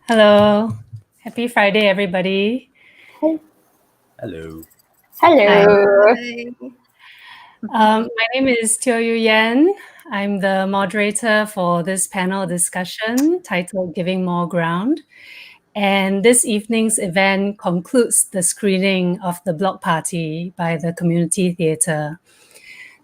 Hello. Happy Friday, everybody. Hello. Hi. Hello. My name is Teo Yu Yan. I'm the moderator for this panel discussion titled Giving More Ground. And this evening's event concludes the screening of The Block Party by the Community Theatre.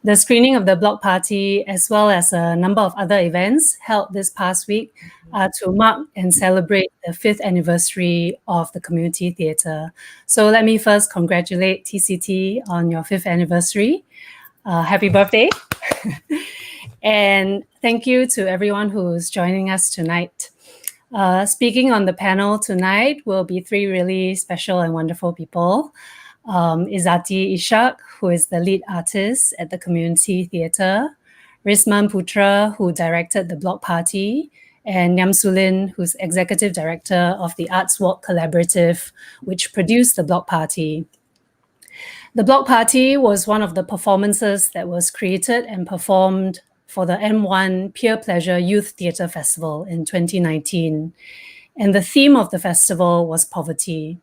The screening of The Block Party, as well as a number of other events held this past week, are to mark and celebrate the 5th anniversary of the Community Theatre. So let me first congratulate TCT on your 5th anniversary. Happy birthday. And thank you to everyone who's joining us tonight. Speaking on the panel tonight will be three really special and wonderful people. Izzati Ishak, who is the lead artist at the Community Theatre, Risman Putra, who directed The Block Party, and Nyam Sulin, who's executive director of the Arts Walk Collaborative, which produced The Block Party. The Block Party was one of the performances that was created and performed for the M1 Peer Pleasure Youth Theatre Festival in 2019. And the theme of the festival was poverty.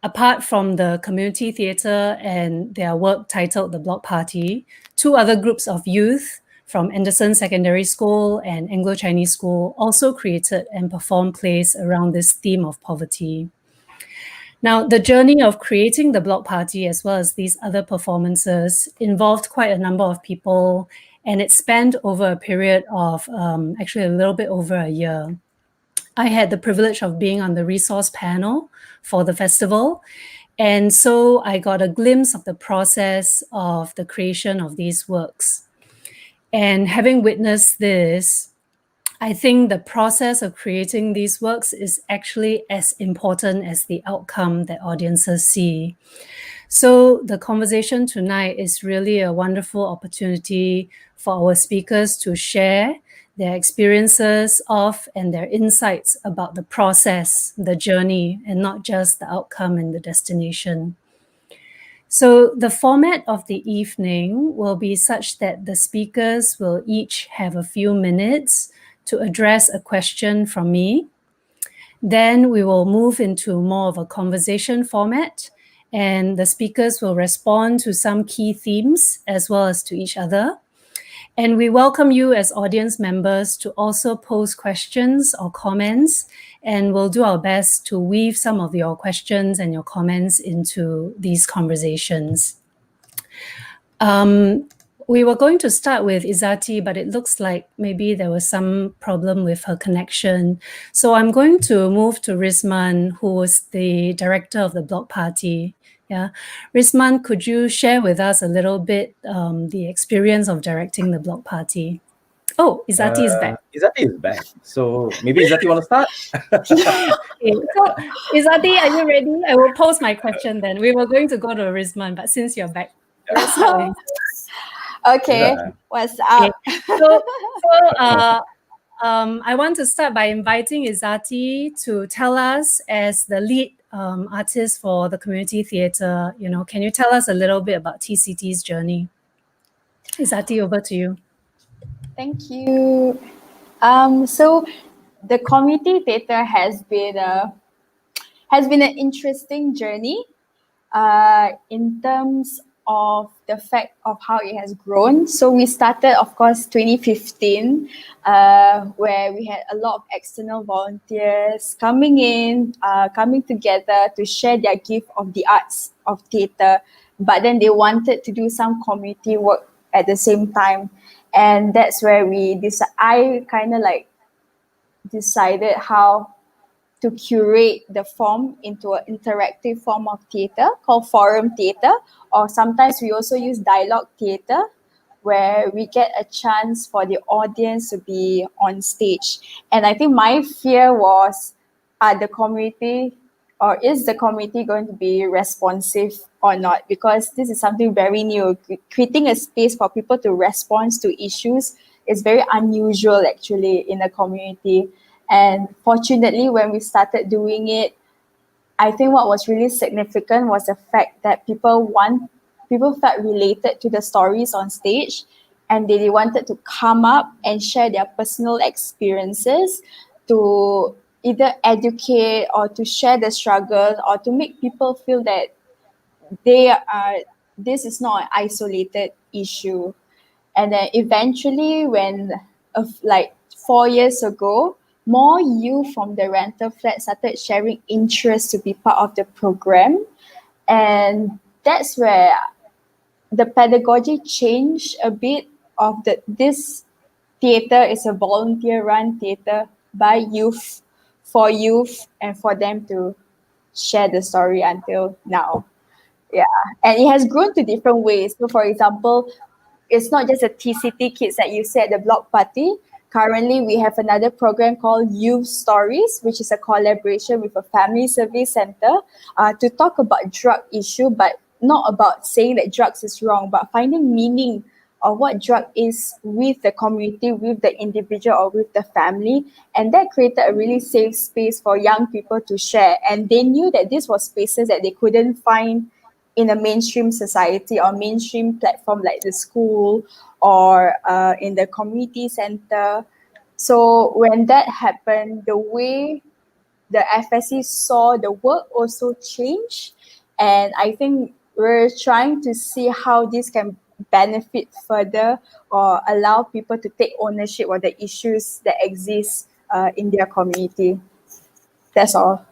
Apart from the Community Theatre and their work titled The Block Party, two other groups of youth from Anderson Secondary School and Anglo-Chinese School also created and performed plays around this theme of poverty. Now, the journey of creating The Block Party, as well as these other performances, involved quite a number of people, and it spanned over a period of actually a little bit over a year. I had the privilege of being on the resource panel for the festival. And so I got a glimpse of the process of the creation of these works. And having witnessed this, I think the process of creating these works is actually as important as the outcome that audiences see. So the conversation tonight is really a wonderful opportunity for our speakers to share their experiences of and their insights about the process, the journey, and not just the outcome and the destination. So the format of the evening will be such that the speakers will each have a few minutes to address a question from me. Then we will move into more of a conversation format, and the speakers will respond to some key themes as well as to each other. And we welcome you as audience members to also pose questions or comments, and we'll do our best to weave some of your questions and your comments into these conversations. We were going to start with Izzati, but it looks like maybe there was some problem with her connection. So I'm going to move to Risman, who was the director of the Block Party. Yeah, Risman, could you share with us a little bit the experience of directing the Block Party? Oh, Izzati is back. Izzati is back. So maybe Izzati want to start? Okay, so Izzati, are you ready? I will pose my question then. We were going to go to Risman, but since you're back, let's start with Okay, Yeah. what's up? So I want to start by inviting Izzati to tell us, as the lead artist for the Community Theatre, can you tell us a little bit about TCT's journey? Izzati, over to you. Thank you. So the community theatre has been an interesting journey in terms of the fact of how it has grown. So we started, of course, 2015, where we had a lot of external volunteers coming together to share their gift of the arts of theatre, but then they wanted to do some community work at the same time. And that's where I kind of like decided how to curate the form into an interactive form of theatre called forum theatre, or sometimes we also use dialogue theatre, where we get a chance for the audience to be on stage. And I think my fear was, is the community going to be responsive or not? Because this is something very new. Creating a space for people to respond to issues is very unusual actually in a community. And fortunately, when we started doing it, I think what was really significant was the fact that people felt related to the stories on stage, and they wanted to come up and share their personal experiences to either educate or to share the struggles or to make people feel that they are this is not an isolated issue. And then eventually when like 4 years ago, more youth from the rental flat started sharing interest to be part of the program. And that's where the pedagogy changed a bit of this theater is a volunteer run theater by youth, for youth, and for them to share the story until now. Yeah, and it has grown to different ways. So, for example, it's not just the TCT kids that you said, the block party. Currently, we have another program called Youth Stories, which is a collaboration with a family service center to talk about drug issue, but not about saying that drugs is wrong, but finding meaning of what drug is with the community, with the individual, or with the family. And that created a really safe space for young people to share. And they knew that this was spaces that they couldn't find in a mainstream society or mainstream platform like the school or in the community center. So when that happened, the way the FSC saw the work also changed. And I think we're trying to see how this can benefit further or allow people to take ownership of the issues that exist in their community. That's all.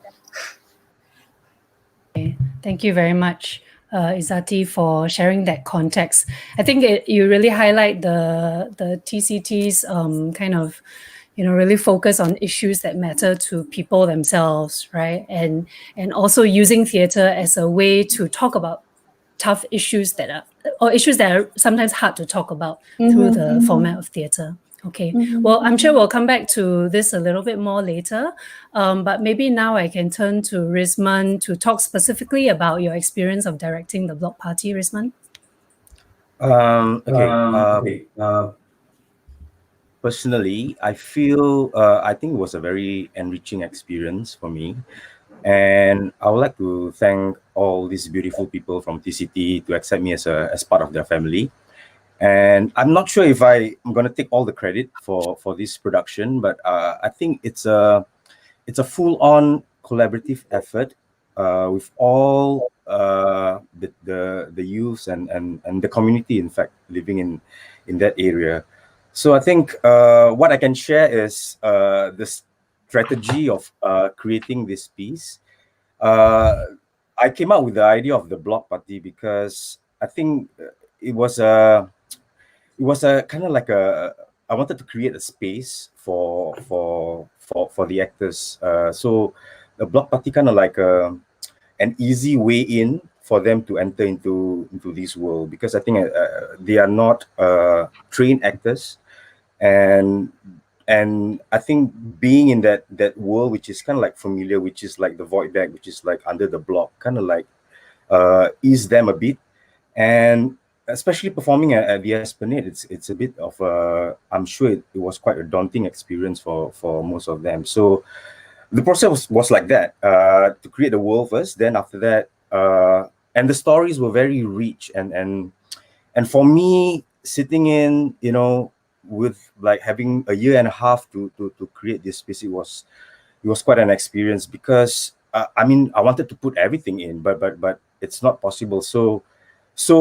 Thank you very much, Izzati, for sharing that context. I think you really highlight the TCT's kind of, really focus on issues that matter to people themselves, right? And also using theatre as a way to talk about tough issues that are sometimes hard to talk about through the format of theatre. Okay, well, I'm sure we'll come back to this a little bit more later, but maybe now I can turn to Rizman to talk specifically about your experience of directing the block party, Rizman. Personally, I feel I think it was a very enriching experience for me, and I would like to thank all these beautiful people from TCT to accept me as part of their family. And I'm not sure if I'm going to take all the credit for this production, but I think it's a full-on collaborative effort with all the youths and the community, in fact, living in that area. So I think what I can share is the strategy of creating this piece. I came up with the idea of the block party because I think it was a kind of like I wanted to create a space for the actors. So the block party kind of like an easy way in for them to enter into this world, because I think they are not trained actors, and I think being in that world, which is kind of like familiar, which is like the void deck, which is like under the block, kind of like ease them a bit. And especially performing at the Esplanade, it's a bit of I'm sure it was quite a daunting experience for most of them. So the process was like that, to create the world first, then after that, and the stories were very rich, and for me, sitting in, with like having a year and a half to create this space, it was quite an experience, because I mean, I wanted to put everything in, but it's not possible. So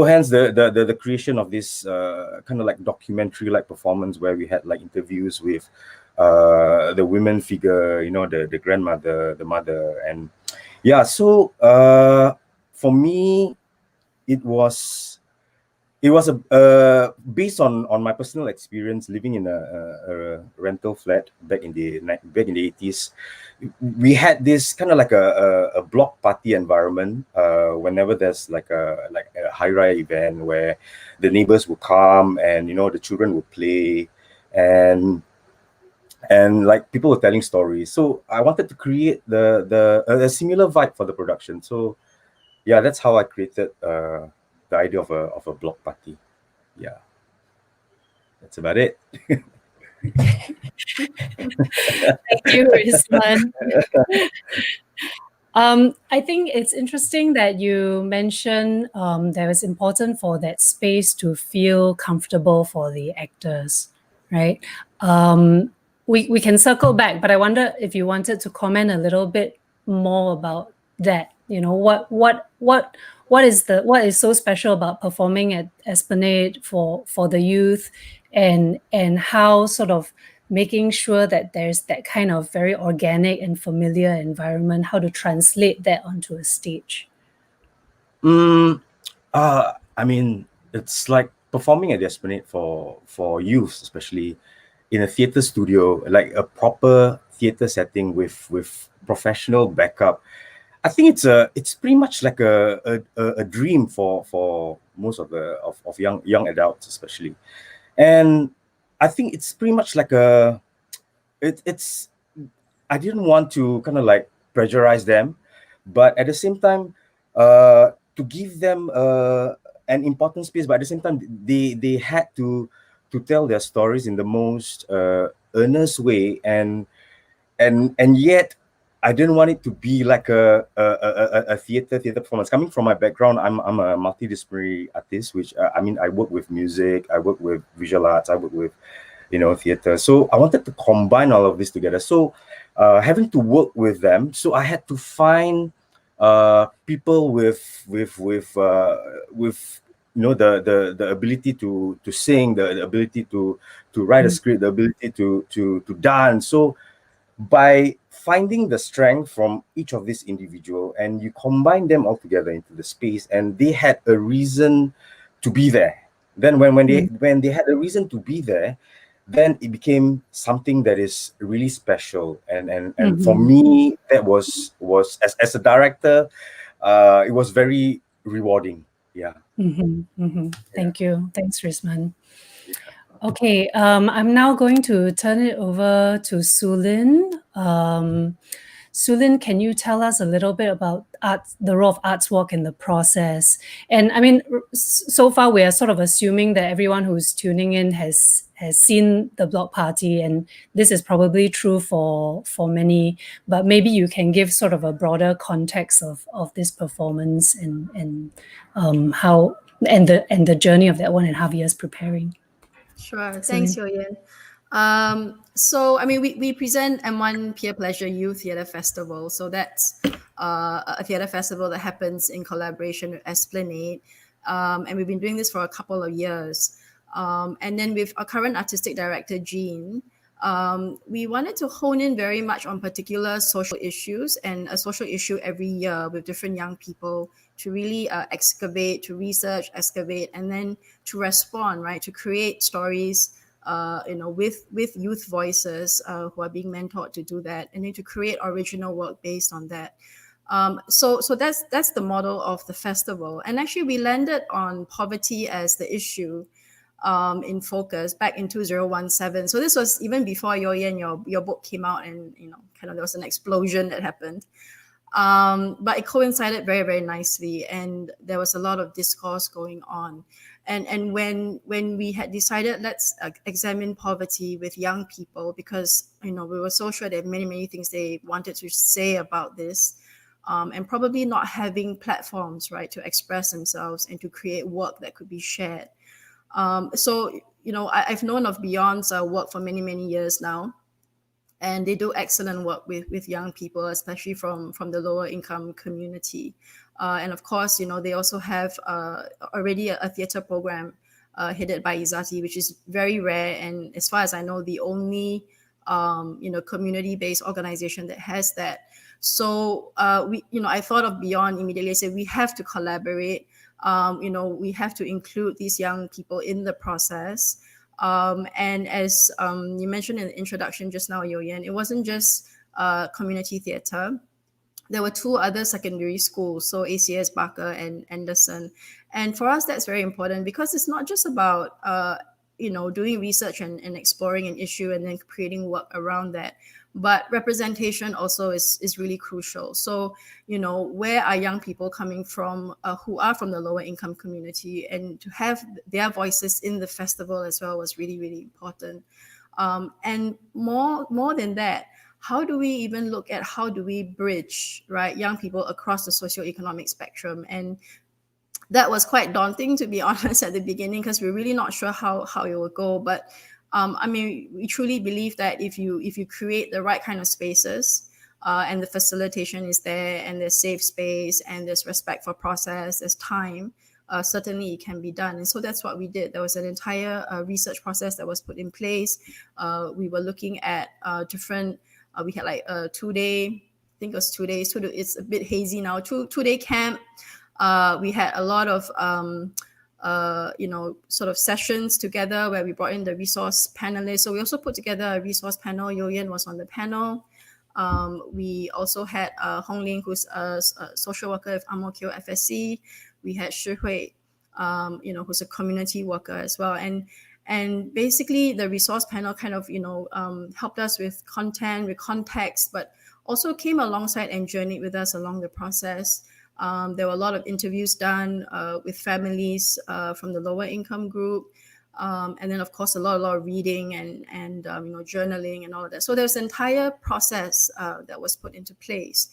hence the creation of this kind of like documentary like performance, where we had like interviews with the women figure, the grandmother, the mother, and yeah. So for me, it was a based on my personal experience living in a rental flat back in the 80s. We had this kind of like a block party environment whenever there's like a high-rise event where the neighbors will come, and the children will play, and like people were telling stories. So I wanted to create a similar vibe for the production. So yeah, that's how I created the idea of a block party. Yeah, that's about it. Thank you, Rizman. I think it's interesting that you mentioned that it was important for that space to feel comfortable for the actors, right? we can circle back, but I wonder if you wanted to comment a little bit more about that. You know, what is so special about performing at Esplanade for the youth, and how sort of making sure that there's that kind of very organic and familiar environment, how to translate that onto a stage. I mean, it's like performing at the Esplanade for youth, especially in a theater studio, like a proper theater setting with professional backup. I think it's pretty much like a dream for most of the of young adults, especially. And I think it's pretty much like it's I didn't want to kind of like pressurize them, but at the same time, to give them an important space. But at the same time, they had to tell their stories in the most earnest way, and yet I didn't want it to be like a theater performance. Coming from my background, I'm a multidisciplinary artist, which I mean, I work with music, I work with visual arts, I work with theater. So I wanted to combine all of this together. So having to work with them, so I had to find people with the ability to sing, the ability to write a script, the ability to dance. So by finding the strength from each of these individual, and you combine them all together into the space, and they had a reason to be there. Then when they had a reason to be there, then it became something that is really special. And for me, that was as a director, it was very rewarding. Yeah. Thank you. Thanks, Rizman. Okay, I'm now going to turn it over to Sulin. Sulin, can you tell us a little bit about the role of Arts Walk in the process? And I mean, so far we are sort of assuming that everyone who's tuning in has seen the block party, and this is probably true for many, but maybe you can give sort of a broader context of this performance and how and the journey of that 1.5 years preparing. Sure. Thanks, Yoyen. So, I mean, we present M1 Peer Pleasure Youth Theatre Festival. So that's a theatre festival that happens in collaboration with Esplanade. And we've been doing this for a couple of years. And then with our current artistic director, Jean, we wanted to hone in very much on particular social issues, and a social issue every year with different young people to really excavate, to research, excavate, and then to respond, right, to create stories, with youth voices who are being mentored to do that, and then to create original work based on that. So that's the model of the festival. And actually, we landed on poverty as the issue in focus back in 2017. So this was even before Yoyen, your book came out, and kind of there was an explosion that happened. But it coincided very, very nicely, and there was a lot of discourse going on. And when we had decided, let's examine poverty with young people, because we were so sure there are many, many things they wanted to say about this, and probably not having platforms, right, to express themselves and to create work that could be shared. So I've known of Beyond's work for many, many years now. And they do excellent work with young people, especially from the lower income community. And of course, they also have already a theatre program headed by Izzati, which is very rare. And as far as I know, the only, community-based organization that has that. So, I thought of Beyond immediately. I said, we have to collaborate. We have to include these young people in the process. And as you mentioned in the introduction just now, Yoyen, it wasn't just community theatre. There were 2 other secondary schools, so ACS Barker and Anderson. And for us, that's very important, because it's not just about, doing research and exploring an issue and then creating work around that. But representation also is really crucial. So, where are young people coming from who are from the lower income community, and to have their voices in the festival as well was really, really important. And more than that, how do we even look at how do we bridge, right, young people across the socioeconomic spectrum? And that was quite daunting, to be honest, at the beginning, because we're really not sure how it will go. But I mean, we truly believe that if you create the right kind of spaces, and the facilitation is there, and there's safe space, and there's respect for process, there's time, certainly it can be done. And so that's what we did. There was an entire research process that was put in place. We were looking at different. We had like a 2-day, I think it was 2 days. It's a bit hazy now. 2-day camp. We had a lot of sort of sessions together where we brought in the resource panelists. So we also put together a resource panel. Yo Yen was on the panel. We also had Hong Ling, who's a social worker with Ang Mo Kio FSC. We had Shi Hui, who's a community worker as well. And basically the resource panel kind of, helped us with content, with context, but also came alongside and journeyed with us along the process. There were a lot of interviews done with families from the lower income group. And then, of course, a lot of reading and journaling and all of that. So there's an entire process that was put into place.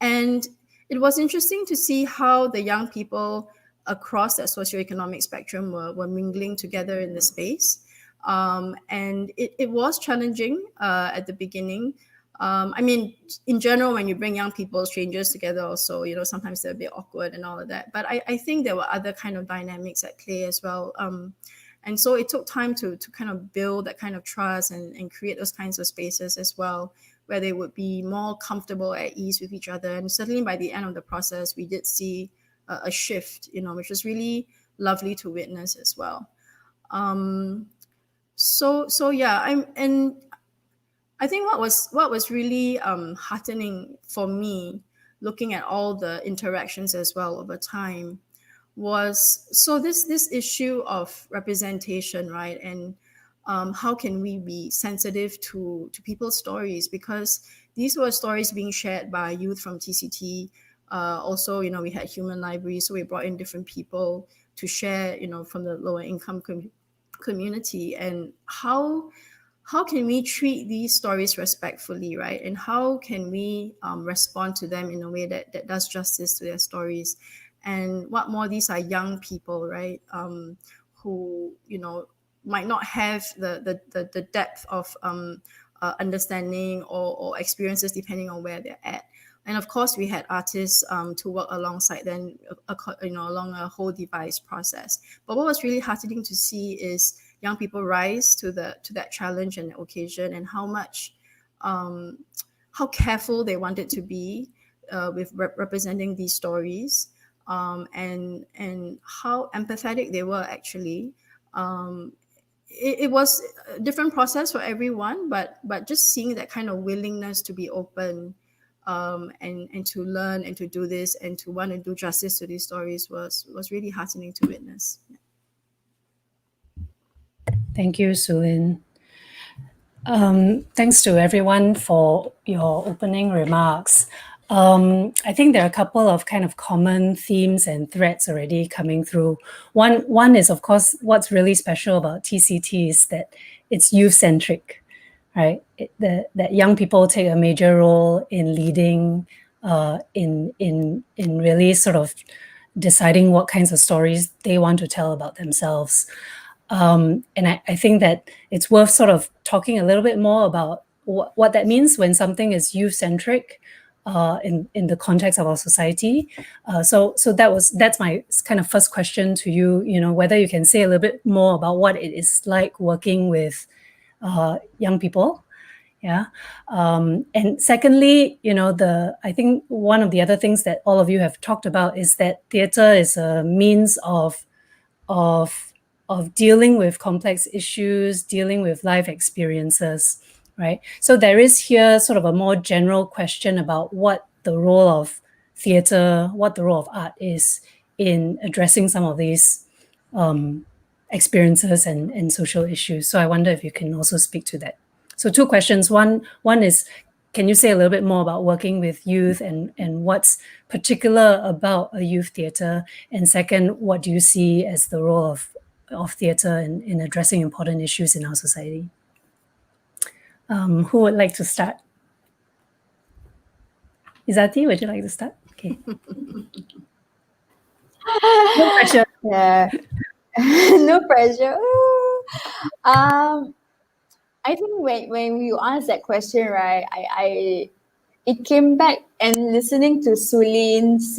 And it was interesting to see how the young people across that socioeconomic spectrum were mingling together in the space. And it was challenging at the beginning. I mean, in general, when you bring young people, strangers together also, sometimes they're a bit awkward and all of that. But I think there were other kind of dynamics at play as well. And so it took time to kind of build that kind of trust and create those kinds of spaces as well, where they would be more comfortable, at ease with each other. And certainly by the end of the process, we did see a shift, which was really lovely to witness as well. So yeah, I think what was really heartening for me, looking at all the interactions as well over time, was this issue of representation, right? And how can we be sensitive to people's stories, because these were stories being shared by youth from TCT. Also, we had human libraries, so we brought in different people to share, from the lower income community, and how can we treat these stories respectfully, right? And how can we respond to them in a way that does justice to their stories? And what more, these are young people, right? Who, might not have the depth of understanding or experiences depending on where they're at. And of course, we had artists to work alongside them, along a whole device process. But what was really heartening to see is young people rise to that challenge and occasion, and how much, how careful they wanted to be with representing these stories, and how empathetic they were actually. It was a different process for everyone, but just seeing that kind of willingness to be open, and to learn and to do this and to want to do justice to these stories was really heartening to witness. Thank you, Sulin. Thanks to everyone for your opening remarks. I think there are a couple of kind of common themes and threads already coming through. One is, of course, what's really special about TCT is that it's youth-centric, right? That young people take a major role in leading, in really sort of deciding what kinds of stories they want to tell about themselves. And I think that it's worth sort of talking a little bit more about what that means when something is youth-centric in the context of our society. So that's my kind of first question to you, whether you can say a little bit more about what it is like working with young people. Yeah. And secondly, I think one of the other things that all of you have talked about is that theatre is a means of dealing with complex issues, dealing with life experiences, right? So there is here sort of a more general question about what the role of theatre, what the role of art is in addressing some of these experiences and social issues. So I wonder if you can also speak to that. So two questions. One is, can you say a little bit more about working with youth and what's particular about a youth theatre? And second, what do you see as the role of theatre in addressing important issues in our society? Who would like to start? Izati, would you like to start? Okay. No pressure. Yeah. No pressure. I think when you asked that question, right, it came back and listening to Sulin's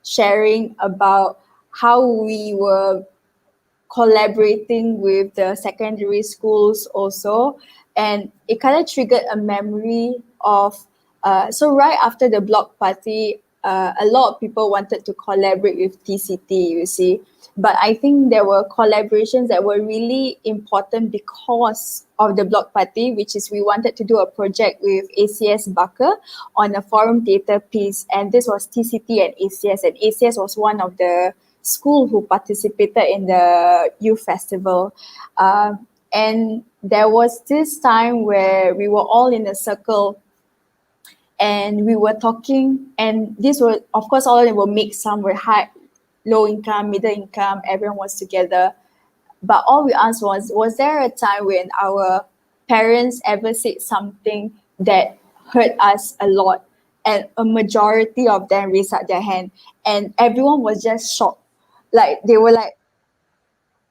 sharing about how we were collaborating with the secondary schools also, and it kind of triggered a memory of so right after the block party, a lot of people wanted to collaborate with TCT, you see, but I think there were collaborations that were really important because of the block party, which is we wanted to do a project with ACS Barker on a forum theatre piece, and this was TCT and ACS was one of the school who participated in the youth festival. And there was this time where we were all in a circle and we were talking, and this were, of course, all of them were mixed. Some were high, low income, middle income, everyone was together. But all we asked was there a time when our parents ever said something that hurt us a lot? And a majority of them raised up their hand, and everyone was just shocked. Like they were like,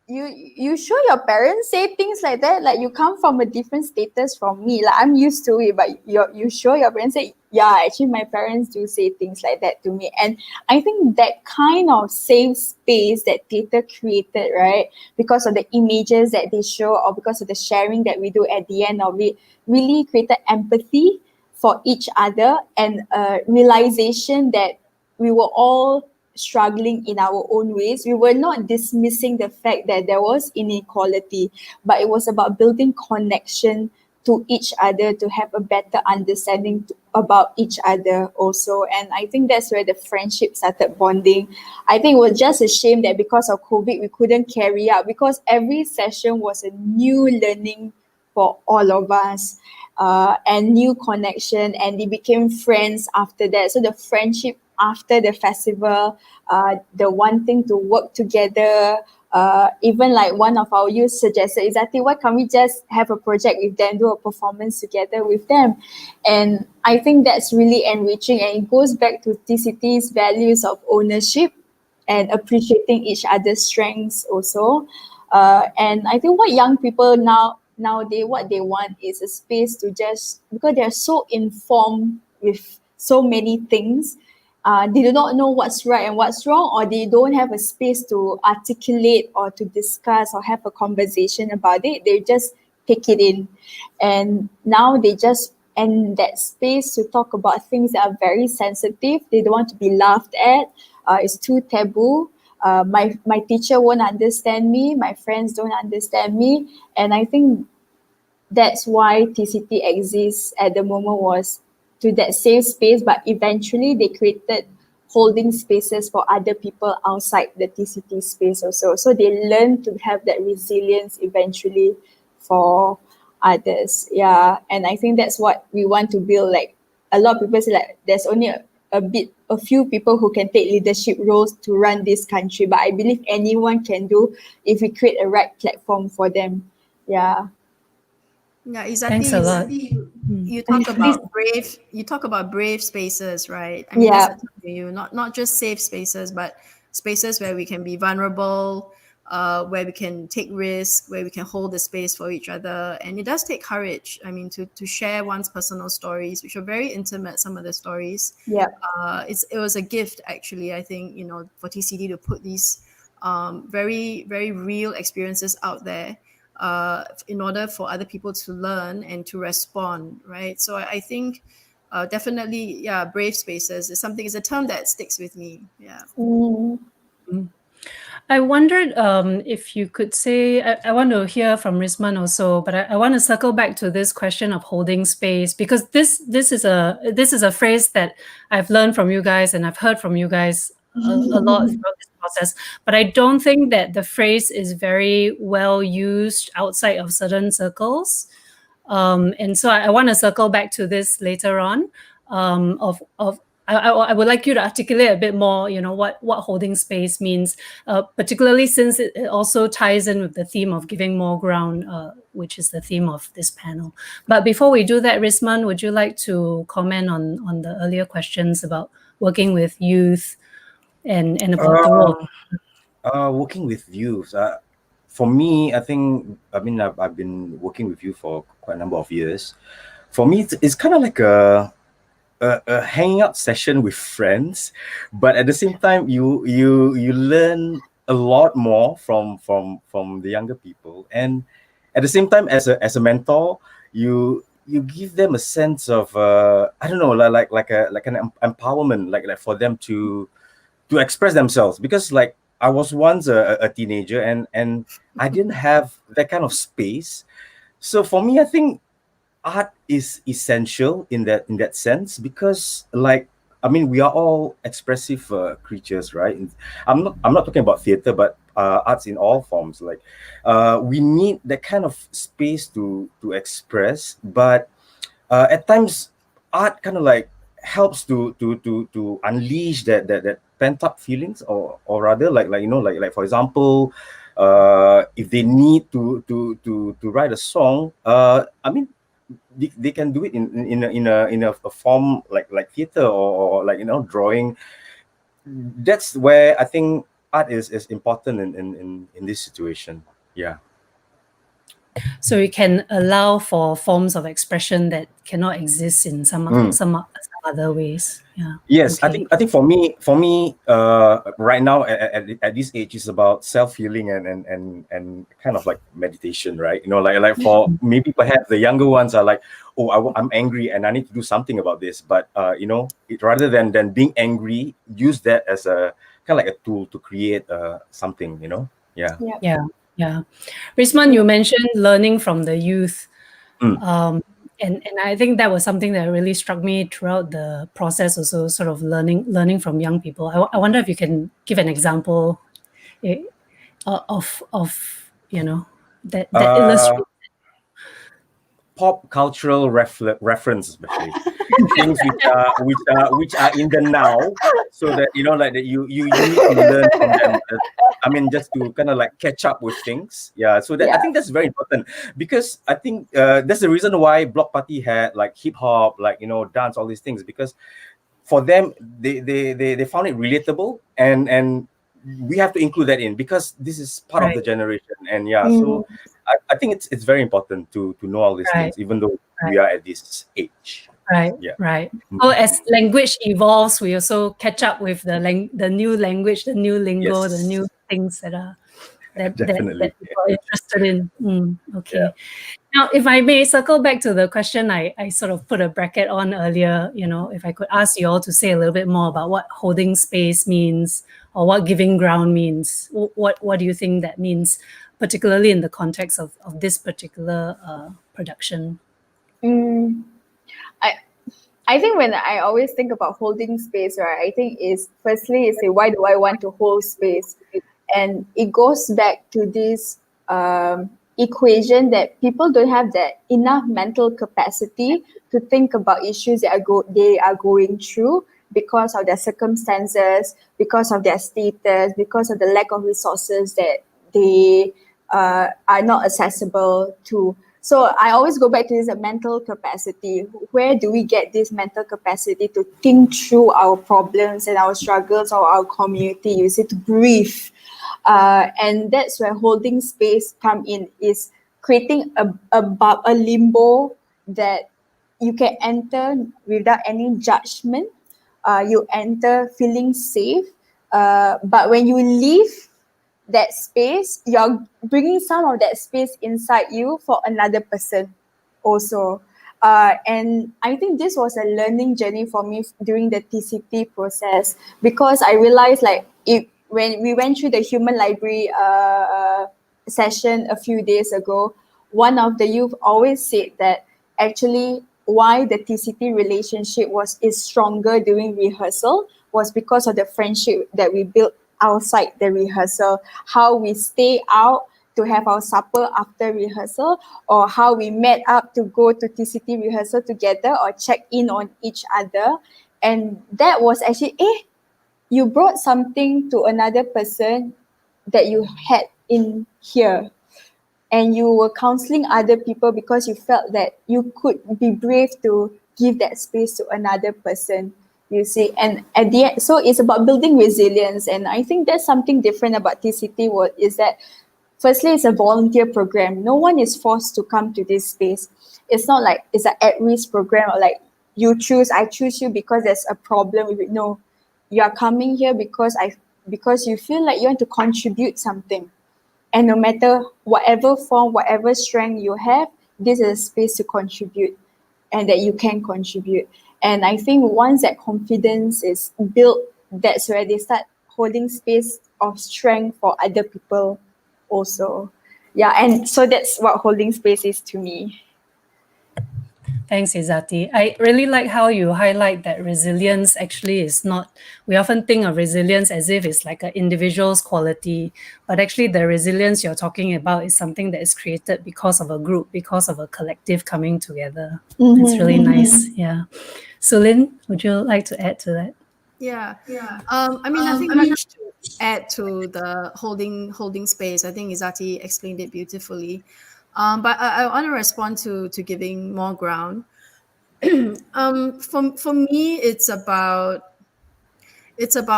you sure your parents say things like that? Like you come from a different status from me. Like I'm used to it, but you sure your parents say, yeah, actually my parents do say things like that to me. And I think that kind of safe space that theatre created, right? Because of the images that they show or because of the sharing that we do at the end of it, really created empathy for each other and a realization that we were all struggling in our own ways. We were not dismissing the fact that there was inequality, but it was about building connection to each other to have a better understanding about each other also. And I think that's where the friendship started bonding. I think it was just a shame that because of COVID, we couldn't carry out, because every session was a new learning for all of us. And new connection, and they became friends after that. So the friendship after the festival, the wanting to work together, even like one of our youth suggested, exactly, why can't we just have a project with them, do a performance together with them? And I think that's really enriching, and it goes back to TCT's values of ownership and appreciating each other's strengths also. And I think what young people nowadays, what they want is a space to just, because they're so informed with so many things, they do not know what's right and what's wrong, or they don't have a space to articulate or to discuss or have a conversation about it. They just take it in, and now they just and that space to talk about things that are very sensitive. They don't want to be laughed at. It's too taboo. My teacher won't understand me. My friends don't understand me, and I think that's why TCT exists at the moment, was to that safe space, but eventually they created holding spaces for other people outside the TCT space also. So they learn to have that resilience eventually for others. Yeah. And I think that's what we want to build. Like a lot of people say like there's only a few people who can take leadership roles to run this country, but I believe anyone can do if we create a right platform for them. Yeah. Yeah, Izzati, Thanks a lot. you talk about brave. You talk about brave spaces, right? I mean, Yeah. that's a term to you, not just safe spaces, but spaces where we can be vulnerable, where we can take risks, where we can hold the space for each other. And it does take courage. I mean, to share one's personal stories, which are very intimate. Some of the stories. Yeah. It was a gift, actually. I think, for TCT to put these very, very real experiences out there. In order for other people to learn and to respond, right? So I think definitely, yeah, brave spaces is a term that sticks with me. Yeah. I wondered if you could say, I want to hear from Rizman also, but I want to circle back to this question of holding space, because this is a phrase that I've learned from you guys and I've heard from you guys a lot throughout this process, but I don't think that the phrase is very well used outside of certain circles. And so I want to circle back to this later on. I would like you to articulate a bit more, what holding space means, particularly since it also ties in with the theme of giving more ground, which is the theme of this panel. But before we do that, Rizman, would you like to comment on the earlier questions about working with youth and about the role? Working with youth, for me, I think, I mean, I've been working with you for quite a number of years. For me, it's kind of like a hanging out session with friends, but at the same time, you learn a lot more from the younger people, and at the same time, as a mentor, you give them a sense of I don't know, like an empowerment, like for them to express themselves, because like I was once a teenager, and I didn't have that kind of space. So for me, I think art is essential in that sense, because like, I mean, we are all expressive creatures, right? And I'm not talking about theater, but arts in all forms. Like we need that kind of space to express, but at times art kind of like helps to unleash that pent up feelings, or rather, like like for example, if they need to write a song, I mean, they can do it in a form like theater, or like drawing. That's where I think art is important in this situation. Yeah. So you can allow for forms of expression that cannot exist in some other ways. Yeah. Yes, Okay. I think for me, right now at this age, is about self healing and kind of like meditation, right? Like for maybe perhaps the younger ones are like, oh, I'm angry and I need to do something about this. But rather than being angry, use that as a kind of like a tool to create something. Yeah. Yeah. Risman, you mentioned learning from the youth. Mm. And I think that was something that really struck me throughout the process, also sort of learning from young people. I wonder if you can give an example of that illustrates. Pop cultural reference, especially things which are in the now, so that like that you need to learn from them. I mean, just to kind of like catch up with things. Yeah, so that I think that's very important, because I think that's the reason why Block Party had like hip hop, like dance, all these things, because for them they found it relatable, and we have to include that in, because this is part of the generation. And so I think it's very important to know all these things, even though we are at this age. Right. So as language evolves, we also catch up with the new language, the new lingo, the new things that Definitely. people are interested in. Okay. Now, if I may circle back to the question I sort of put a bracket on earlier, if I could ask you all to say a little bit more about what holding space means, or what giving ground means. What do you think that means, particularly in the context of this particular production? I think when I always think about holding space, right, I think firstly is why do I want to hold space? And it goes back to this equation that people don't have that enough mental capacity to think about issues that they are going through, because of their circumstances, because of their status, because of the lack of resources that they are not accessible to. So I always go back to this mental capacity. Where do we get this mental capacity to think through our problems and our struggles or our community? You see, to breathe. And that's where holding space come in, is creating a limbo that you can enter without any judgment. You enter feeling safe. But when you leave that space, you're bringing some of that space inside you for another person also. And I think this was a learning journey for me during the TCT process, because I realized when we went through the human library session a few days ago, one of the youth always said that actually why the TCT relationship is stronger during rehearsal was because of the friendship that we built outside the rehearsal, how we stay out to have our supper after rehearsal, or how we met up to go to TCT rehearsal together or check in on each other. And that was actually, you brought something to another person that you had in here. And you were counseling other people because you felt that you could be brave to give that space to another person, you see. And at the end, so it's about building resilience. And I think that's something different about TCT is that firstly, it's a volunteer program. No one is forced to come to this space. It's not like it's an at-risk program, or like I choose you because there's a problem with it. No, you are coming here because you feel like you want to contribute something. And no matter whatever form, whatever strength you have, this is a space to contribute and that you can contribute. And I think once that confidence is built, that's where they start holding space of strength for other people also. Yeah, and so that's what holding space is to me. Thanks, Izati. I really like how you highlight that resilience actually is not, we often think of resilience as if it's like an individual's quality, but actually the resilience you're talking about is something that is created because of a group, because of a collective coming together. It's really nice. Yeah. So Lynn, would you like to add to that? Yeah. I mean, nothing much to add to the holding space. I think Izati explained it beautifully. But I want to respond to giving more ground. For me, it's about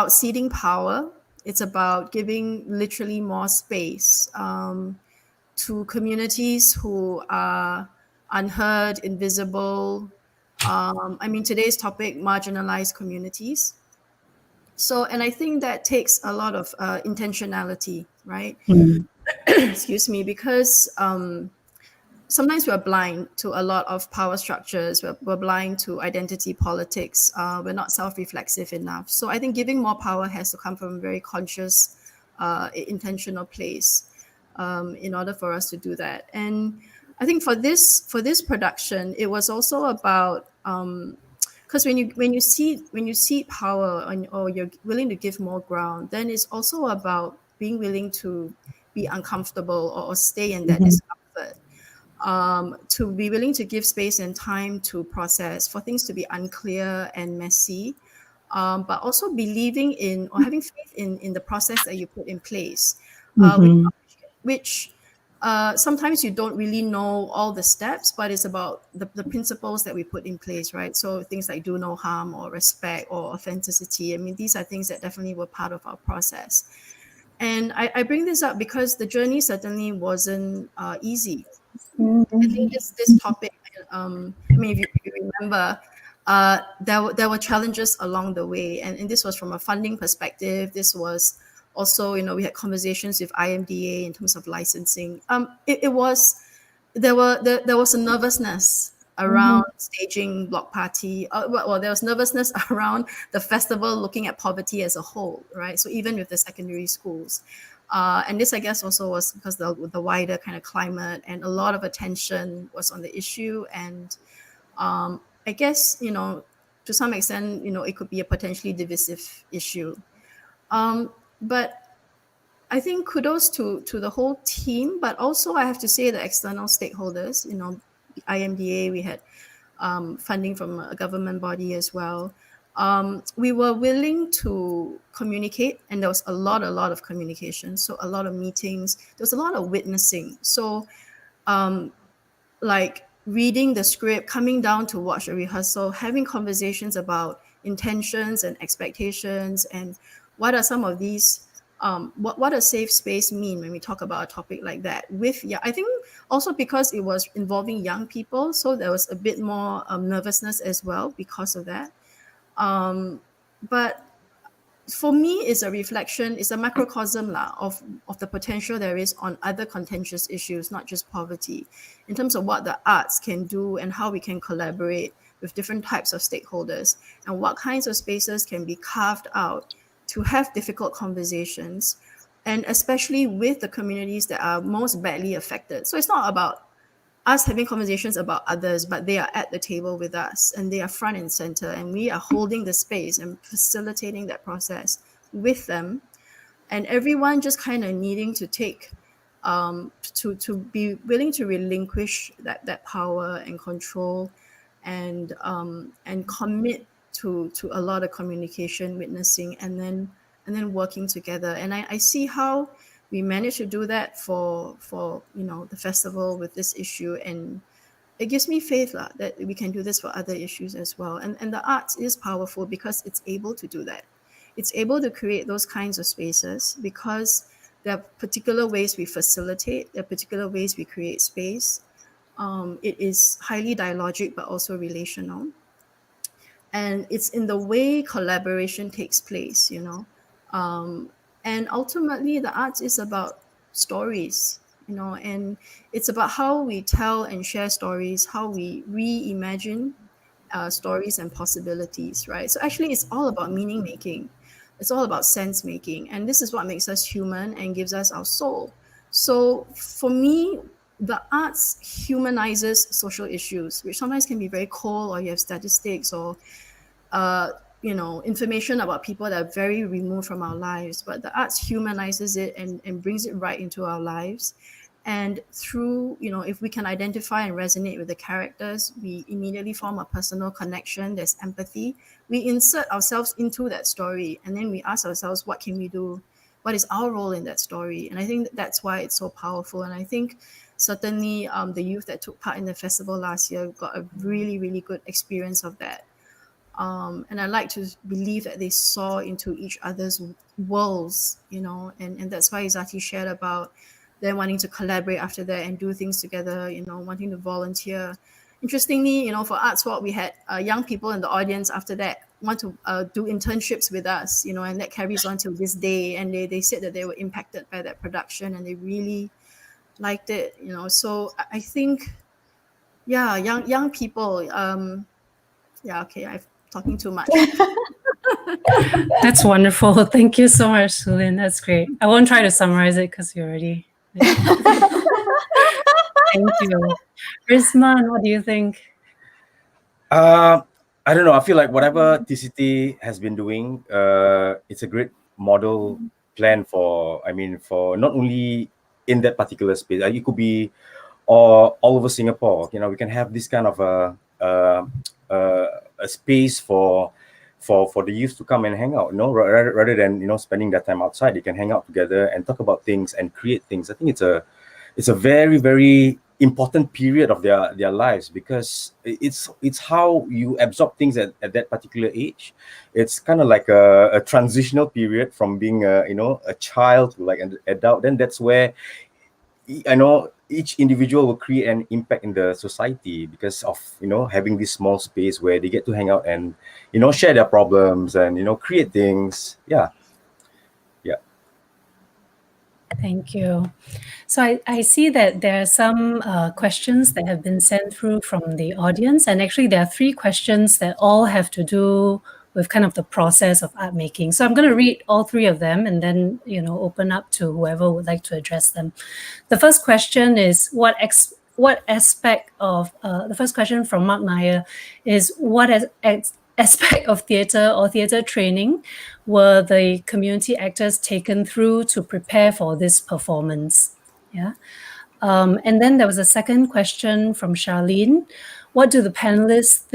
ceding power. It's about giving literally more space to communities who are unheard, invisible. I mean, today's topic, marginalized communities. So, and I think that takes a lot of intentionality, right? Excuse me, because sometimes we're blind to a lot of power structures. We're blind to identity politics. We're not self-reflexive enough. So I think giving more power has to come from a very conscious, intentional place in order for us to do that. And I think for this production, it was also about because when you see power or you're willing to give more ground, then it's also about being willing to be uncomfortable or stay in that discomfort. To be willing to give space and time to process, for things to be unclear and messy, but also believing in or having faith in the process that you put in place, which sometimes you don't really know all the steps, but it's about the principles that we put in place, right? So things like do no harm or respect or authenticity. I mean, these are things that definitely were part of our process. And I bring this up because the journey certainly wasn't easy. I think this topic, I mean, if you remember, there were challenges along the way, and this was from a funding perspective. This was also, we had conversations with IMDA in terms of licensing. There was a nervousness around staging Block Party. Well, there was nervousness around the festival looking at poverty as a whole, right? So even with the secondary schools. And this, I guess, also was because the wider kind of climate and a lot of attention was on the issue. And I guess, to some extent, it could be a potentially divisive issue. But I think kudos to the whole team, but also I have to say the external stakeholders, IMDA, we had funding from a government body as well. We were willing to communicate, and there was a lot of communication. So a lot of meetings, there was a lot of witnessing. So like reading the script, coming down to watch a rehearsal, having conversations about intentions and expectations, and what are some of these, what does safe space mean when we talk about a topic like that? I think also because it was involving young people, so there was a bit more nervousness as well because of that. But for me, it's a reflection, it's a macrocosm of the potential there is on other contentious issues, not just poverty, in terms of what the arts can do and how we can collaborate with different types of stakeholders and what kinds of spaces can be carved out to have difficult conversations, and especially with the communities that are most badly affected. So it's not about us having conversations about others, but they are at the table with us and they are front and center, and we are holding the space and facilitating that process with them, and everyone just kind of needing to take to be willing to relinquish that power and control and commit to a lot of communication, witnessing, and then working together. And I see how we managed to do that for the festival with this issue, and it gives me faith that we can do this for other issues as well. And the arts is powerful because it's able to do that. It's able to create those kinds of spaces because There are particular ways we facilitate, there are particular ways we create space. It is highly dialogic, but also relational. And it's in the way collaboration takes place, and ultimately the arts is about stories, and it's about how we tell and share stories, how we reimagine stories and possibilities, right? So actually it's all about meaning making, it's all about sense making, and this is what makes us human and gives us our soul. So for me, the arts humanizes social issues, which sometimes can be very cold, or you have statistics or information about people that are very removed from our lives, but the arts humanizes it and brings it right into our lives. And through, if we can identify and resonate with the characters, we immediately form a personal connection. There's empathy. We insert ourselves into that story, and then we ask ourselves, what can we do? What is our role in that story? And I think that's why it's so powerful. And I think certainly the youth that took part in the festival last year got a really, really good experience of that. And I like to believe that they saw into each other's worlds, and that's why Izati shared about them wanting to collaborate after that and do things together, wanting to volunteer. Interestingly, for Arts Walk, we had young people in the audience after that want to do internships with us, and that carries on till this day. And they said that they were impacted by that production and they really liked it, So I think, yeah, young people. Okay, I've talking too much. That's wonderful. Thank you so much, Sulin. That's great. I won't try to summarize it because you already. Thank you. Rizman, what do you think? I don't know. I feel like whatever TCT has been doing, it's a great model plan for not only in that particular space. It could be all over Singapore. We can have this kind of a space for the youth to come and hang out. Rather than spending that time outside, they can hang out together and talk about things and create things. I think it's a very, very important period of their lives, because it's how you absorb things at that particular age. It's kind of like a transitional period from being a child to like an adult. Then that's where each individual will create an impact in the society because of having this small space where they get to hang out and share their problems and create things. Yeah. Thank you. So I see that there are some questions that have been sent through from the audience, and actually there are 3 questions that all have to do with kind of the process of art making. So I'm going to read all 3 of them and then open up to whoever would like to address them. The first question is what aspect of the first question from Mark Nair is what aspect of theatre or theatre training were the community actors taken through to prepare for this performance? Yeah. And then there was a second question from Charlene. What the panelists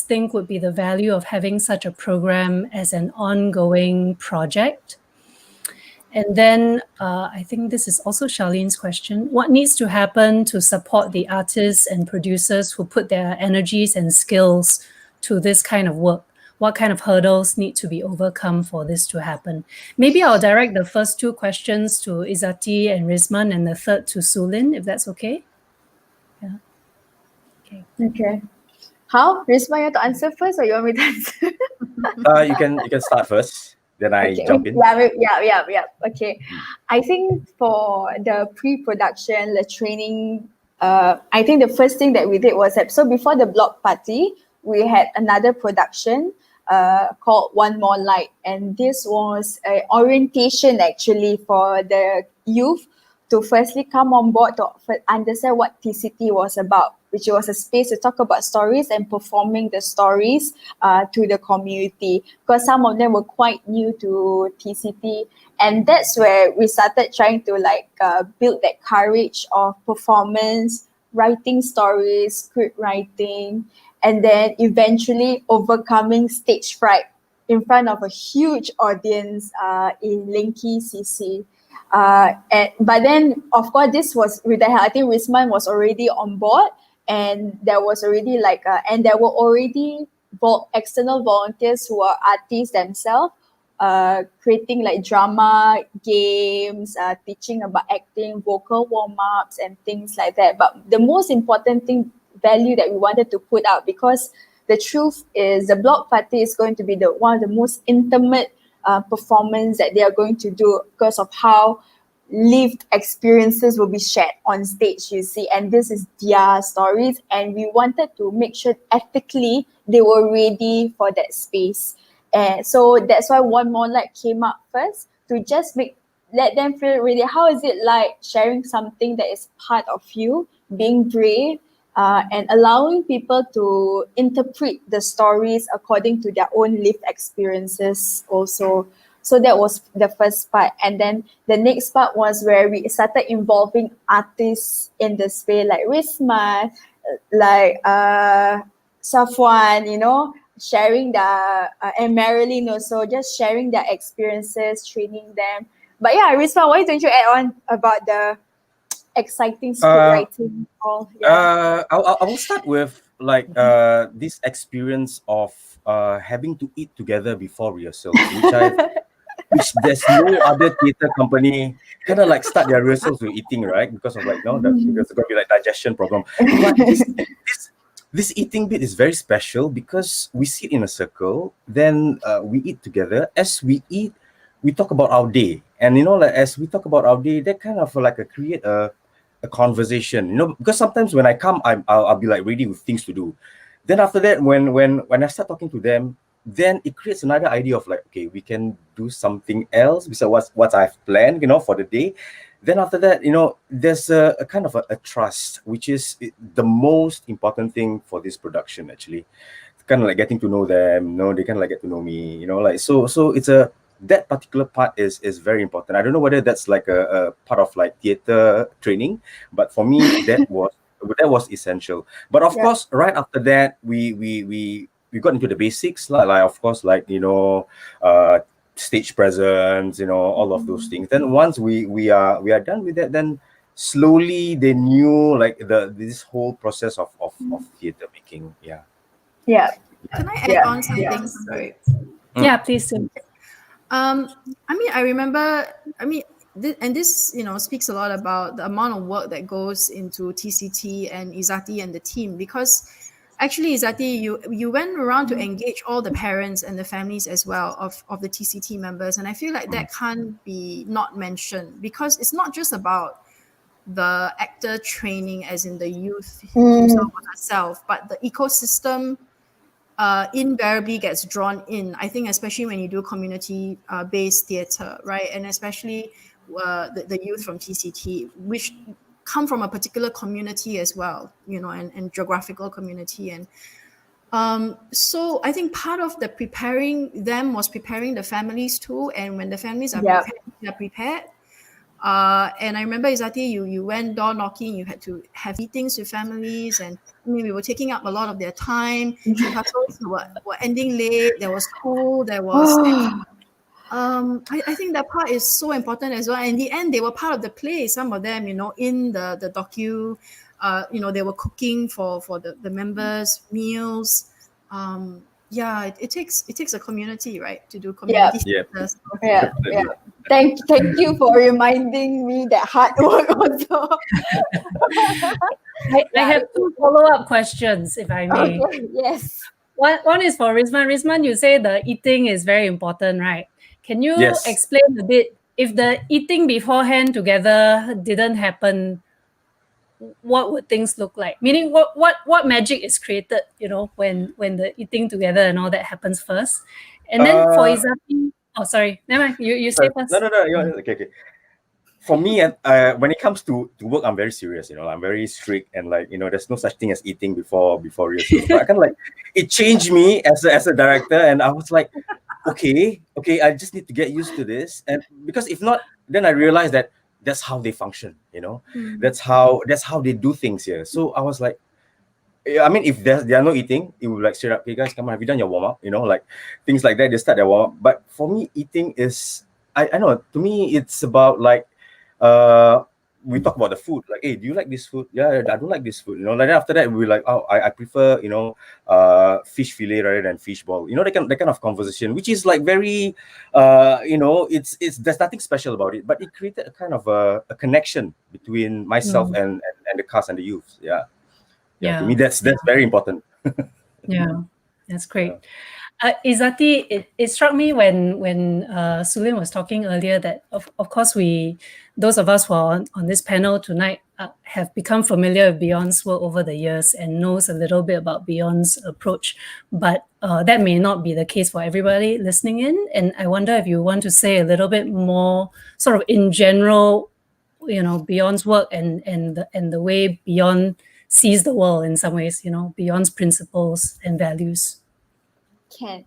think would be the value of having such a program as an ongoing project? And then I think this is also Charlene's question. What needs to happen to support the artists and producers who put their energies and skills to this kind of work? What kind of hurdles need to be overcome for this to happen? Maybe I'll direct the first 2 questions to Izati and Rizman and the third to Sulin, if that's okay. Yeah. Okay. How? Rizman, you want to answer first or you want me to answer? You can start first, then I jump in. Yeah. Okay. I think for the pre-production, the training, I think the first thing that we did was that, so before the block party, we had another production called One More Light. And this was an orientation actually for the youth to firstly come on board to understand what TCT was about, which was a space to talk about stories and performing the stories to the community, because some of them were quite new to TCT. And that's where we started trying to build that courage of performance, writing stories, script writing, and then eventually overcoming stage fright in front of a huge audience in Linky CC. But then, of course, this was with the help. I think Rizman was already on board, and there was already and there were already external volunteers who are artists themselves creating like drama games, teaching about acting, vocal warm-ups and things like that. But the most important value that we wanted to put out, because the truth is the block party is going to be one of the most intimate performance that they are going to do, because of how lived experiences will be shared on stage, you see, and this is their stories, and we wanted to make sure ethically they were ready for that space. And so that's why One More Light came up first, to just let them feel really, how is it like sharing something that is part of you, being brave, and allowing people to interpret the stories according to their own lived experiences also. So that was the first part. And then the next part was where we started involving artists in the space, like Rizman, like Safwan, you know, sharing and Marilyn also, just sharing their experiences, training them. But yeah, Rizman, why don't you add on about the exciting script writing? I will start with like this experience of having to eat together before rehearsals, which there's no other theatre company kind of like start their rehearsals with eating, right? Because of like, there's going to be like digestion problem. But this eating bit is very special because we sit in a circle, then we eat together. As we eat, we talk about our day, and like as we talk about our day, that kind of like create a conversation, because sometimes when I come, I'll be like ready with things to do. Then after that, when I start talking to them, then it creates another idea of like, okay, we can do something else besides what I've planned, for the day. Then after that, there's a kind of a trust, which is the most important thing for this production, actually. Kind of like getting to know them, they kind of like get to know me, like, so it's that particular part is very important. I don't know whether that's like a part of like theater training, but for me, that was essential. But of course, right after that, we got into the basics, like of course, like stage presence, all of those things. Then once we are done with that, then slowly they knew like this whole process of theater making. Yeah. Can I add on something? Sorry. Yeah, please do. I remember. And this, speaks a lot about the amount of work that goes into TCT and Izzati and the team, because actually, Izzati, you went around to engage all the parents and the families as well of the TCT members, and I feel like that can't be not mentioned, because it's not just about the actor training, as in the youth himself or herself, but the ecosystem invariably gets drawn in. I think especially when you do community based theatre, right, and especially the youth from TCT, which come from a particular community as well, and geographical community. And so I think part of the preparing them was preparing the families too. And when the families are prepared, they are prepared. And I remember, Izzati, you went door knocking, you had to have meetings with families, and we were taking up a lot of their time. Rehearsals were ending late, there was school, there was... I think that part is so important as well. In the end, they were part of the play. Some of them, in the docu, they were cooking for the members meals. It takes a community, right, to do community. Yeah. Thank you for reminding me that hard work also. I have two follow-up questions, if I may. Okay, yes. One is for Rizman. Rizman, you say the eating is very important, right? Can you explain a bit, if the eating beforehand together didn't happen, what would things look like? Meaning, what magic is created, when the eating together and all that happens first? And then for Izzati, sorry, never mind, you say first. No, okay. For me, when it comes to work, I'm very serious. I'm very strict, and like there's no such thing as eating before rehearsal. But I kind of like, it changed me as a director, and I was like, okay, I just need to get used to this, and because if not, then I realized that that's how they function. That's how they do things here. So I was like, if they are not eating, it would like straight up, hey guys, come on, have you done your warm up? Like things like that. They start their warm up. But for me, eating is, I know, to me, it's about like we talk about the food, like, hey, do you like this food? Yeah, I don't like this food. Like after that we're like, oh, I prefer, fish fillet rather than fish ball. That kind of conversation, which is like very, it's there's nothing special about it, but it created a kind of a connection between myself and the cast and the youth. To me that's very important. Yeah, that's great. Izati, it struck me when Sulin was talking earlier that of course those of us who are on this panel tonight have become familiar with Beyond's work over the years and knows a little bit about Beyond's approach, but that may not be the case for everybody listening in. And I wonder if you want to say a little bit more, sort of in general, Beyond's work and the way Beyond sees the world in some ways, Beyond's principles and values. Can.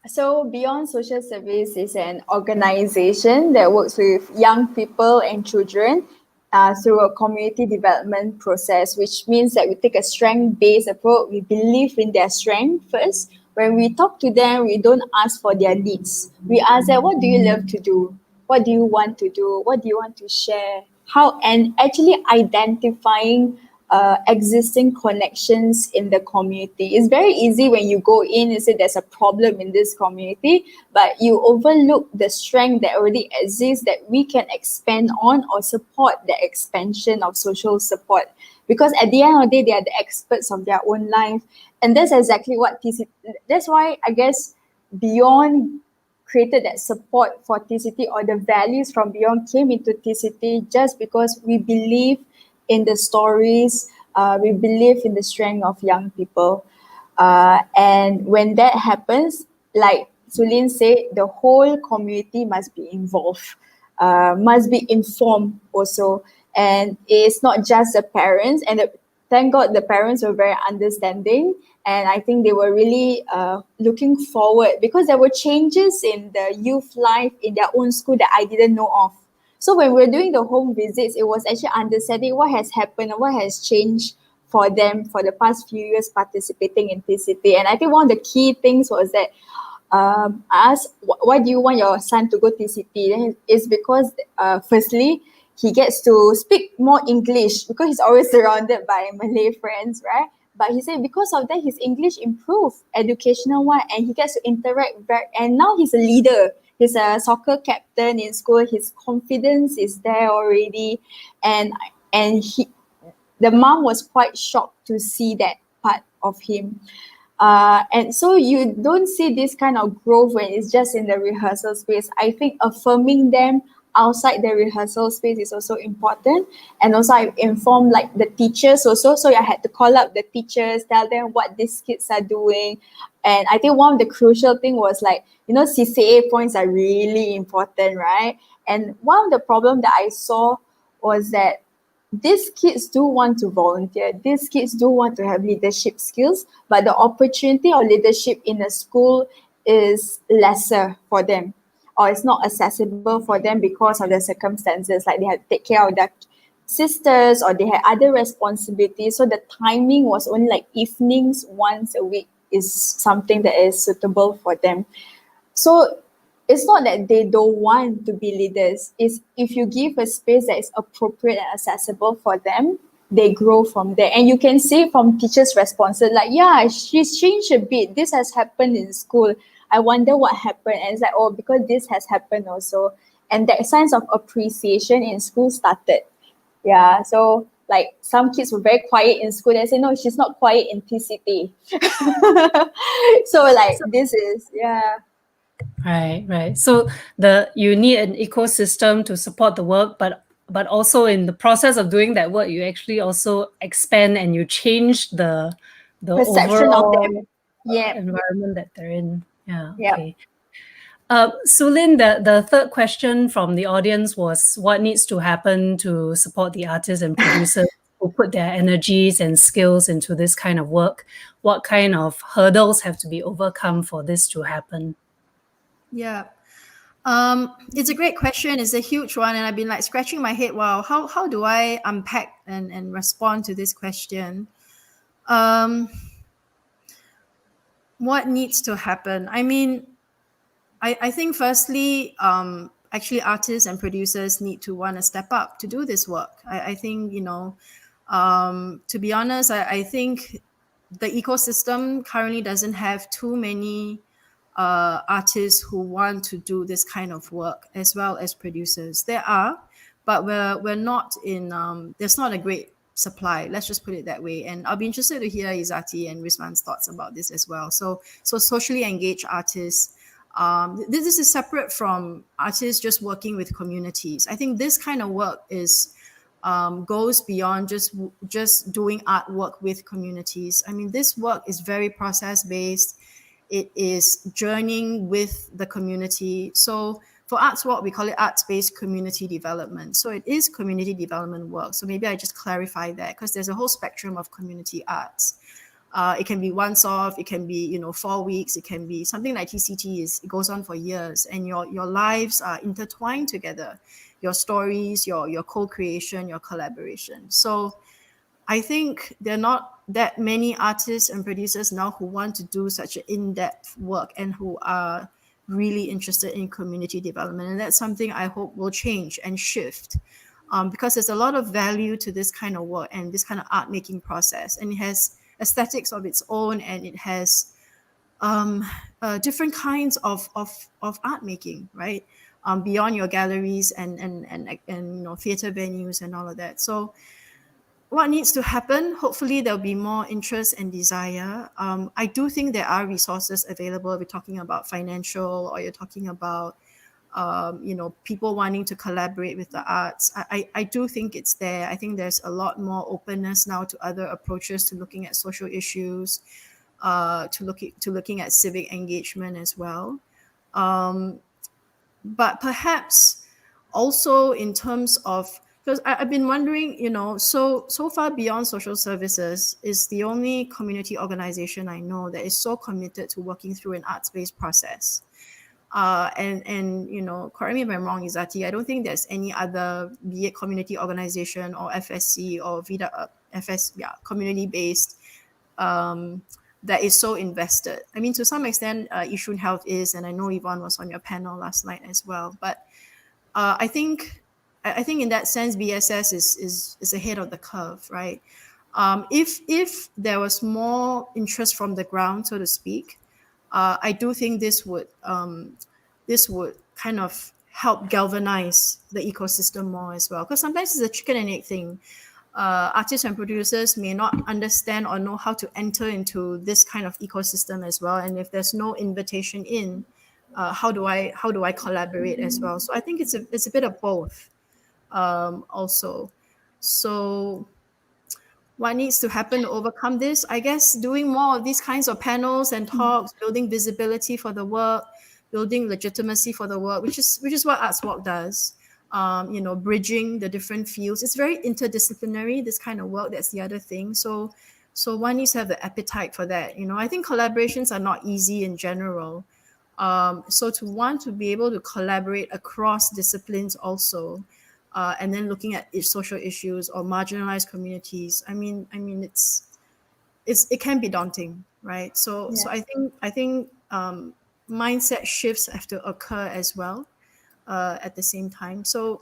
So Beyond Social Service is an organization that works with young people and children through a community development process, which means that we take a strength-based approach. We believe in their strength first. When we talk to them, we don't ask for their needs. We ask them, what do you love to do? What do you want to do? What do you want to share? And actually identifying existing connections in the community. It's very easy when you go in and say there's a problem in this community, but you overlook the strength that already exists that we can expand on or support the expansion of social support. Because at the end of the day, they are the experts of their own life. And that's exactly what TCT, that's why I guess Beyond created that support for TCT, or the values from Beyond came into TCT, just because we believe in the stories, we believe in the strength of young people. And when that happens, like Sulin said, the whole community must be involved, must be informed also. And it's not just the parents. And thank God the parents were very understanding. And I think they were really looking forward, because there were changes in the youth life in their own school that I didn't know of. So when we were doing the home visits, it was actually understanding what has happened and what has changed for them for the past few years participating in TCT. And I think one of the key things was that I asked, why do you want your son to go TCT? Then it's because firstly, he gets to speak more English because he's always surrounded by Malay friends, right? But he said because of that, his English improved educational one, and he gets to interact and now he's a leader. He's a soccer captain in school. His confidence is there already. And the mom was quite shocked to see that part of him. And so you don't see this kind of growth when it's just in the rehearsal space. I think affirming them outside the rehearsal space is also important. And also I informed like the teachers also. So I had to call up the teachers, tell them what these kids are doing. And I think one of the crucial thing was like, CCA points are really important, right? And one of the problem that I saw was that these kids do want to volunteer. These kids do want to have leadership skills, but the opportunity of leadership in a school is lesser for them, or it's not accessible for them because of the circumstances. Like they had to take care of their sisters, or they had other responsibilities. So the timing was only like evenings once a week is something that is suitable for them. So it's not that they don't want to be leaders. It's if you give a space that is appropriate and accessible for them, they grow from there. And you can see from teachers' responses, like, yeah, she's changed a bit. This has happened in school. I wonder what happened. And it's like, oh, because this has happened also. And that sense of appreciation in school started. Yeah, so like some kids were very quiet in school. They say, no, she's not quiet in TCT. So like this is, yeah. Right. So you need an ecosystem to support the work, but also in the process of doing that work, you actually also expand and you change the Perception overall of them. Yeah. environment that they're in. Yeah. Yeah. Okay. Sulin, the third question from the audience was what needs to happen to support the artists and producers who put their energies and skills into this kind of work? What kind of hurdles have to be overcome for this to happen? Yeah. It's a great question. It's a huge one. And I've been like scratching my head. Wow, how do I unpack and respond to this question? What needs to happen? I mean, I think firstly, actually artists and producers need to want to step up to do this work. I think, to be honest, I think the ecosystem currently doesn't have too many artists who want to do this kind of work, as well as producers. There are, but we're not in. There's not a great supply. Let's just put it that way. And I'll be interested to hear Izzati and Rizwan's thoughts about this as well. So socially engaged artists. This is separate from artists just working with communities. I think this kind of work is goes beyond just doing artwork with communities. I mean, this work is very process based. It is journeying with the community. So for Arts Walk, we call it arts-based community development. So it is community development work. So maybe I just clarify that, because there's a whole spectrum of community arts. It can be once off, it can be 4 weeks, it can be something like TCT it goes on for years, and your lives are intertwined together. Your stories, your co-creation, your collaboration. So I think there are not that many artists and producers now who want to do such an in-depth work and who are really interested in community development. And that's something I hope will change and shift, because there's a lot of value to this kind of work and this kind of art making process. And it has aesthetics of its own, and it has different kinds of art making, right? Beyond your galleries and theater venues and all of that. So what needs to happen? Hopefully there'll be more interest and desire. I do think there are resources available. We're talking about financial, or you're talking about people wanting to collaborate with the arts. I do think it's there. I think there's a lot more openness now to other approaches to looking at social issues, to looking at civic engagement as well. But perhaps also in terms of, because I've been wondering, so far Beyond Social Services is the only community organization I know that is so committed to working through an arts-based process. And correct me if I'm wrong, Izzati, I don't think there's any other, be it community organization or FSC or VIDA, community-based, that is so invested. I mean, to some extent, Yishun Health is, and I know Yvonne was on your panel last night as well. But I think in that sense, BSS is ahead of the curve, right? If there was more interest from the ground, so to speak, I do think this would kind of help galvanize the ecosystem more as well. Because sometimes it's a chicken and egg thing. Artists and producers may not understand or know how to enter into this kind of ecosystem as well. And if there's no invitation in, how do I collaborate as well? So I think it's a bit of both. Also, so what needs to happen to overcome this? I guess doing more of these kinds of panels and talks, building visibility for the work, building legitimacy for the work, which is what Arts Walk does. Bridging the different fields. It's very interdisciplinary, this kind of work. That's the other thing. So one needs to have the appetite for that. I think collaborations are not easy in general. So to want to be able to collaborate across disciplines also, and then looking at social issues or marginalized communities, I mean, it can be daunting, right? So I think mindset shifts have to occur as well. At the same time, so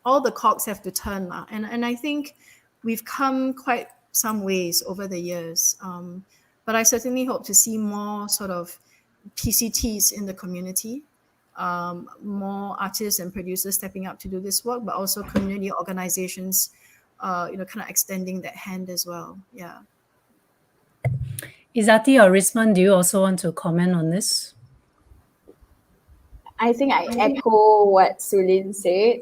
all the cogs have to turn now, and I think we've come quite some ways over the years, but I certainly hope to see more sort of PCTs in the community, more artists and producers stepping up to do this work, but also community organizations, kind of extending that hand as well. Yeah. Izzati or Rizwan, do you also want to comment on this? I think I echo what Sulin said.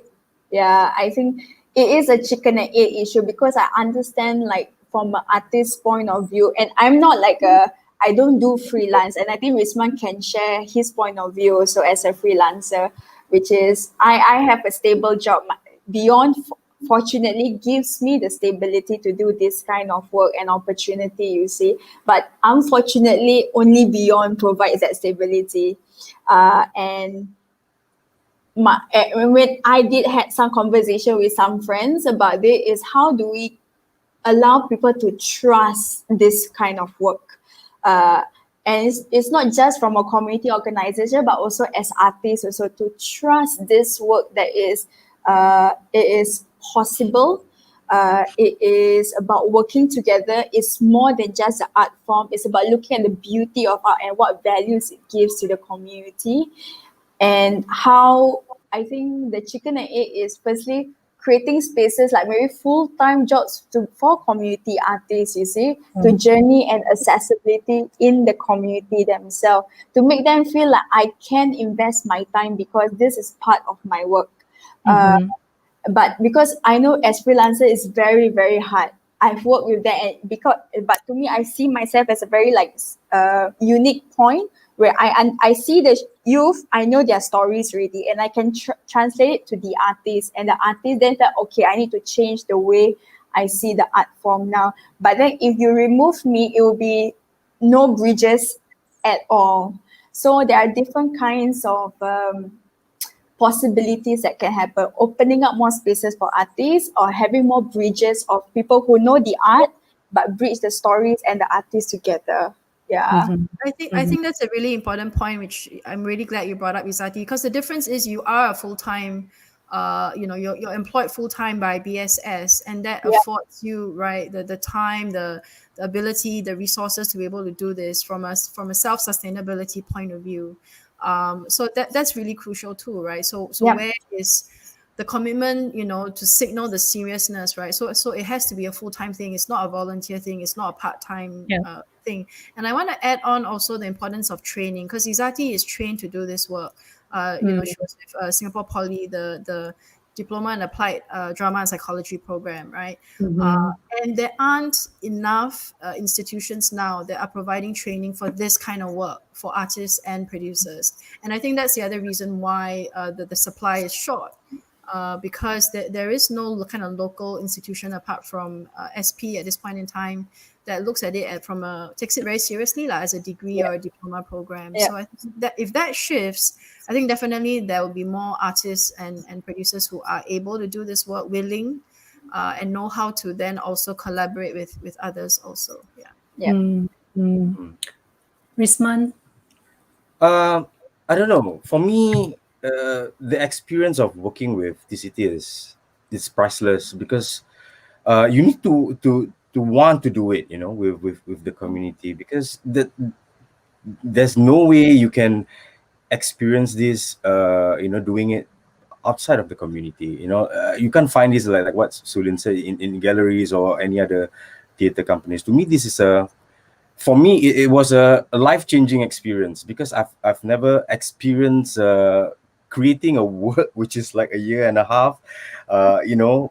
Yeah, I think it is a chicken and egg issue, because I understand, like, from an artist's point of view, and I'm not like I don't do freelance, and I think Rizwan can share his point of view also as a freelancer, which is I have a stable job. Beyond, fortunately, gives me the stability to do this kind of work and opportunity, you see. But unfortunately, only Beyond provides that stability. And when I did had some conversation with some friends about it, is how do we allow people to trust this kind of work? And it's not just from a community organization, but also as artists, also to trust this work that it is possible. It is about working together. It's more than just the art form. It's about looking at the beauty of art and what values it gives to the community. And how I think the chicken and egg is firstly creating spaces like maybe full-time jobs for community artists, you see, to journey and accessibility in the community themselves, to make them feel like I can invest my time because this is part of my work. But because I know as freelancer it's very, very hard. I've worked with that, but to me, I see myself as a very unique point where I see the youth, I know their stories already, and I can translate it to the artist, and the artist then thought, okay, I need to change the way I see the art form now. But then if you remove me, it will be no bridges at all. So there are different kinds of possibilities that can happen, opening up more spaces for artists or having more bridges of people who know the art but bridge the stories and the artists together. Yeah. I think that's a really important point, which I'm really glad you brought up, Izati, because the difference is you are a full-time, you're employed full-time by BSS, and that affords you, right, the time, the ability, the resources to be able to do this from a self-sustainability point of view. So that's really crucial too, right? So where is the commitment, to signal the seriousness, right? So it has to be a full-time thing. It's not a volunteer thing. It's not a part-time thing. And I want to add on also the importance of training, because Izati is trained to do this work. She was with Singapore Poly, the Diploma in Applied Drama and Psychology program, right? And there aren't enough institutions now that are providing training for this kind of work for artists and producers. And I think that's the other reason why the supply is short. Because there is no kind of local institution apart from SP at this point in time that looks at it takes it very seriously, as a degree or a diploma program. So I think that if that shifts, I think definitely there will be more artists and producers who are able to do this work, willing, and know how to then also collaborate with others also. Risman? I don't know. For me, the experience of working with TCT is priceless, because you need to want to do it, with the community, because there's no way you can experience this, doing it outside of the community. You can't find this like what Sulin said in galleries or any other theater companies. To me, this is for me, it was a life-changing experience, because I've never experienced creating a work which is like a year and a half,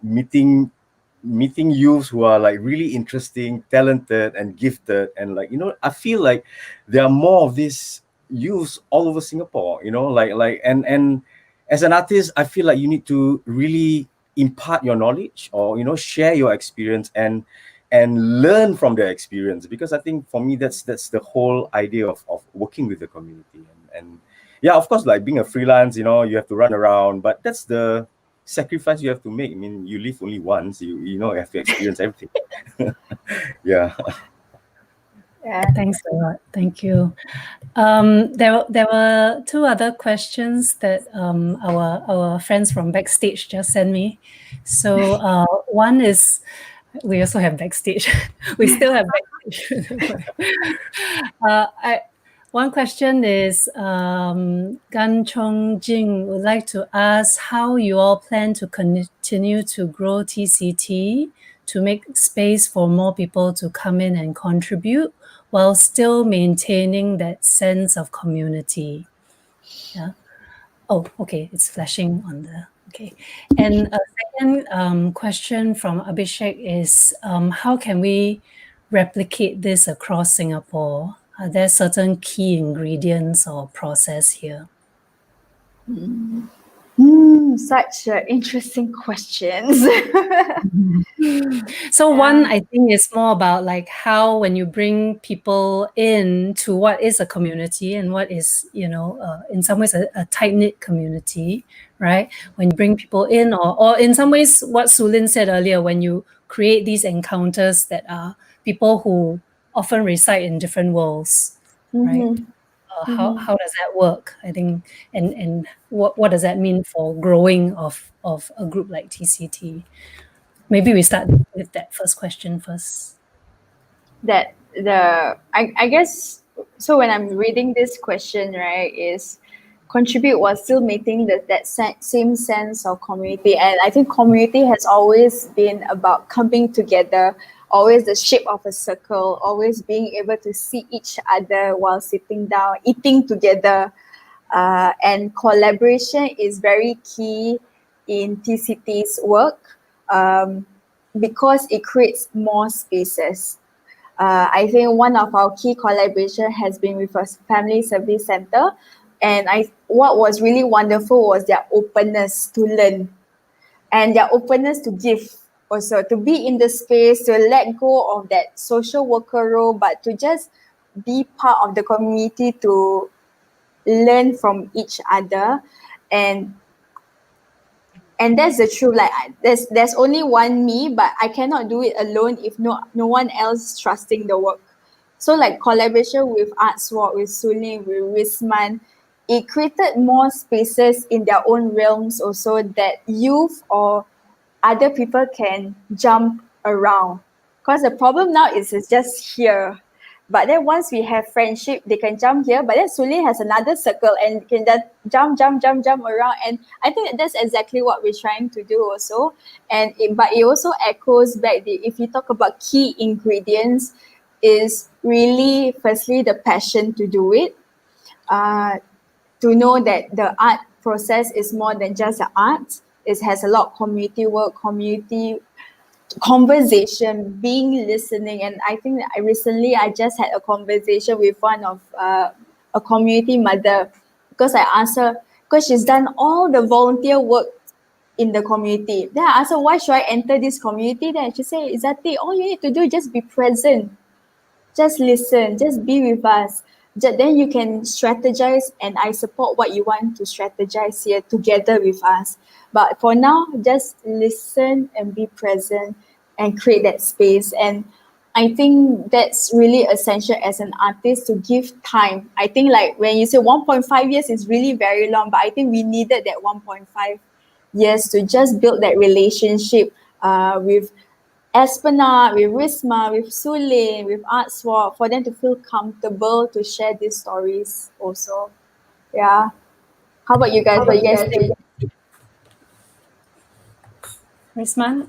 meeting youths who are like really interesting, talented, and gifted, and I feel like there are more of these youths all over Singapore. And as an artist, I feel like you need to really impart your knowledge, or share your experience and learn from their experience, because I think for me that's the whole idea of working with the community. And yeah, of course, like being a freelance, you have to run around, but that's the sacrifice you have to make. I mean, you live only once, you have to experience everything. Yeah. Thanks a lot. Thank you. There were two other questions that our friends from backstage just sent me. So one is, we also have backstage. We still have backstage. One question is, Gan Chong Jing would like to ask how you all plan to continue to grow TCT to make space for more people to come in and contribute while still maintaining that sense of community. Yeah. Oh, okay. It's flashing on the... Okay. And a second question from Abhishek is, how can we replicate this across Singapore? Are there certain key ingredients or process here? Such interesting questions. So one, I think, is more about like how, when you bring people in to what is a community and what is, in some ways a tight-knit community, right? When you bring people in, or in some ways what Sulin said earlier, when you create these encounters that are people who often reside in different worlds, right? Mhm. How does that work? I think, and what does that mean for growing of a group like TCT? Maybe we start with that first question first. That I guess so when I'm reading this question, right, is contribute while still maintaining same sense of community. And I think community has always been about coming together, always the shape of a circle, always being able to see each other while sitting down, eating together. And collaboration is very key in TCT's work, because it creates more spaces. I think one of our key collaboration has been with a family service center, and what was really wonderful was their openness to learn and their openness to give, also to be in the space, to let go of that social worker role, but to just be part of the community, to learn from each other. And that's the truth. Like there's only one me, but I cannot do it alone if no one else trusting the work. So like collaboration with ArtSwap, with Sulin, with Wisman, it created more spaces in their own realms also, that youth or other people can jump around. Because the problem now is it's just here. But then once we have friendship, they can jump here. But then Sulin has another circle and can just jump around. And I think that's exactly what we're trying to do also. But it also echoes back if you talk about key ingredients, is really firstly the passion to do it. To know that the art process is more than just the art. It has a lot of community work, community conversation, being listening. And I think that I just had a conversation with one of a community mother, because I asked her, because she's done all the volunteer work in the community. Then I asked her, why should I enter this community? Then she said, Izzati, all you need to do is just be present, just listen, just be with us. Then you can strategize, and I support what you want to strategize here together with us. But for now, just listen and be present and create that space. And I think that's really essential as an artist, to give time. I think like when you say 1.5 years is really very long, but I think we needed that 1.5 years to just build that relationship with Esplanade, with Wisma, with Sulin, with ArtSwap, for them to feel comfortable to share these stories also. Yeah. How about you guys? What you guys think? Risman?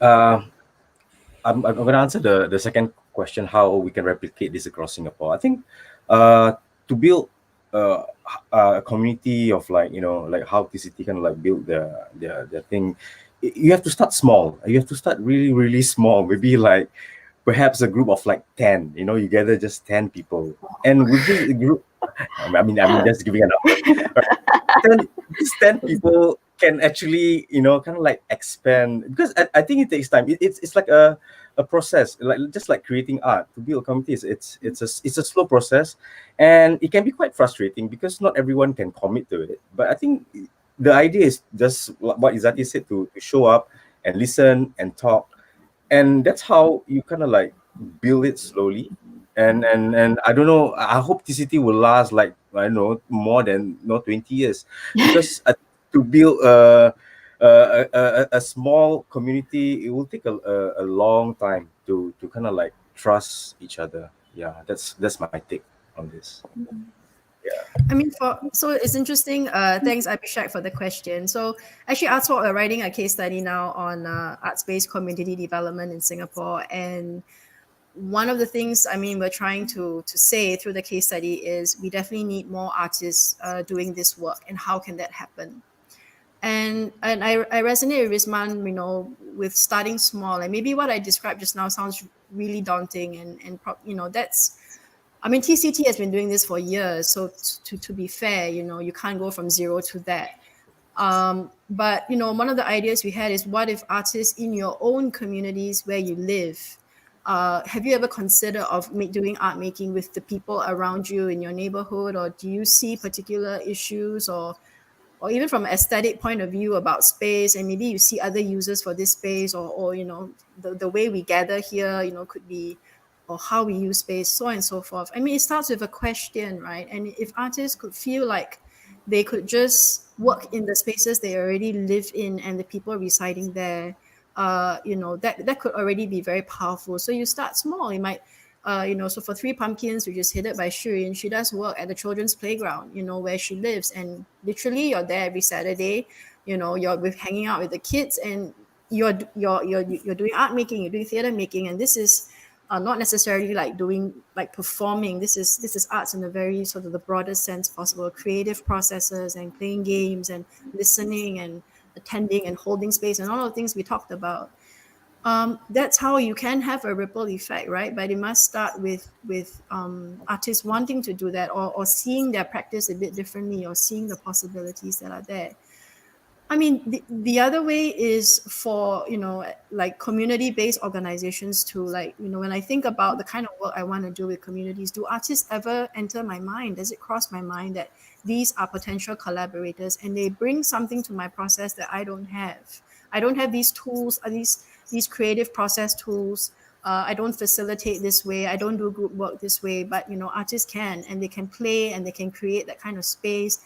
I'm going to answer the second question, how we can replicate this across Singapore. I think to build a community of like how TCT can like build their thing, you have to start small. You have to start really really small. Maybe like perhaps a group of like 10. You gather just 10 people, and with this group, I mean just giving a number. Right? 10 people can actually kind of like expand, because I think it takes time. It's like a process, like just like creating art. To build a community, it's a slow process, and it can be quite frustrating because not everyone can commit to it. But I think the idea is just what Izzati said, to show up and listen and talk, and that's how you kind of like build it slowly. And I don't know, I hope TCT will last like, I don't know, more than 20 years, because to build a small community, it will take a long time to kind of like trust each other. Yeah, that's my take on this. I mean, so it's interesting. Thanks, Abhishek, for the question. So actually, ArtSwap are writing a case study now on arts-based community development in Singapore, and one of the things, I mean, we're trying to say through the case study is we definitely need more artists doing this work, and how can that happen? And I resonate with Rizman, with starting small, and maybe what I described just now sounds really daunting, and that's, I mean, TCT has been doing this for years, so to be fair, you can't go from zero to that. But one of the ideas we had is, what if artists in your own communities where you live, have you ever considered of doing art making with the people around you in your neighborhood, or do you see particular issues, or even from an aesthetic point of view about space, and maybe you see other uses for this space, or the way we gather here, could be or how we use space, so on and so forth. I mean, it starts with a question, right? And if artists could feel like they could just work in the spaces they already live in and the people residing there, that could already be very powerful. So you start small. You might, so for Three Pumpkins, which is headed by Shirin, she does work at the children's playground, where she lives, and literally you're there every Saturday. You're hanging out with the kids, and you're doing art making, you're doing theater making, and this is not necessarily like doing like performing. This is arts in a very sort of the broadest sense possible, creative processes and playing games and listening and attending and holding space and all the things we talked about. That's how you can have a ripple effect, right? But it must start with artists wanting to do that, or seeing their practice a bit differently, or seeing the possibilities that are there. I mean, the other way is for, like community-based organizations to, like, when I think about the kind of work I want to do with communities, do artists ever enter my mind? Does it cross my mind that these are potential collaborators and they bring something to my process that I don't have? I don't have these tools, these creative process tools. I don't facilitate this way. I don't do group work this way, but, artists can, and they can play and they can create that kind of space.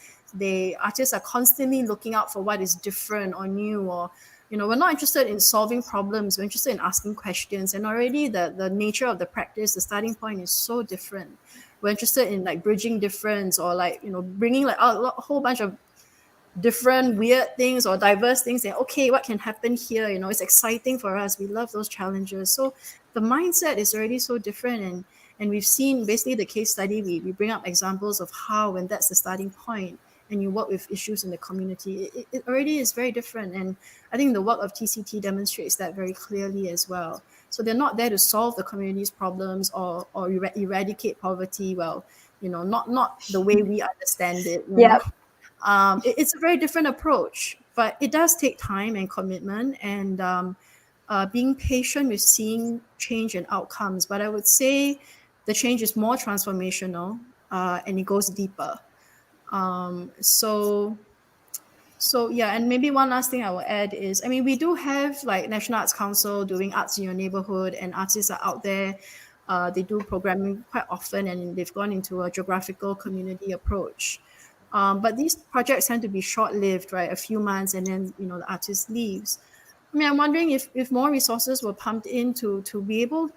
Artists are constantly looking out for what is different or new, or, we're not interested in solving problems. We're interested in asking questions. And already the nature of the practice, the starting point is so different. We're interested in like bridging difference, or like, bringing like a whole bunch of different weird things or diverse things. And okay, what can happen here? It's exciting for us. We love those challenges. So the mindset is already so different. And we've seen basically the case study, we bring up examples of how, when that's the starting point, and you work with issues in the community, it already is very different. And I think the work of TCT demonstrates that very clearly as well. So they're not there to solve the community's problems or eradicate poverty. Well, not the way we understand it. It's a very different approach, but it does take time and commitment, and being patient with seeing change and outcomes. But I would say the change is more transformational, and it goes deeper. So yeah, and maybe one last thing I will add is, I mean, we do have like National Arts Council doing arts in your neighborhood, and artists are out there. They do programming quite often, and they've gone into a geographical community approach. But these projects tend to be short-lived, right? A few months, and then the artist leaves. I mean, I'm wondering if more resources were pumped in to be able,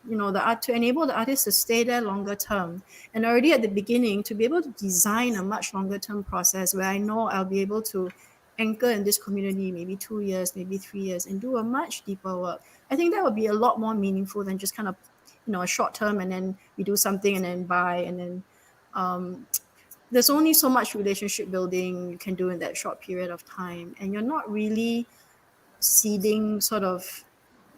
to enable the artists to stay there longer term, and already at the beginning to be able to design a much longer term process where I know I'll be able to anchor in this community maybe 2 years, maybe 3 years, and do a much deeper work. I think that would be a lot more meaningful than just kind of, a short term, and then we do something and then buy, and then there's only so much relationship building you can do in that short period of time, and you're not really seeding sort of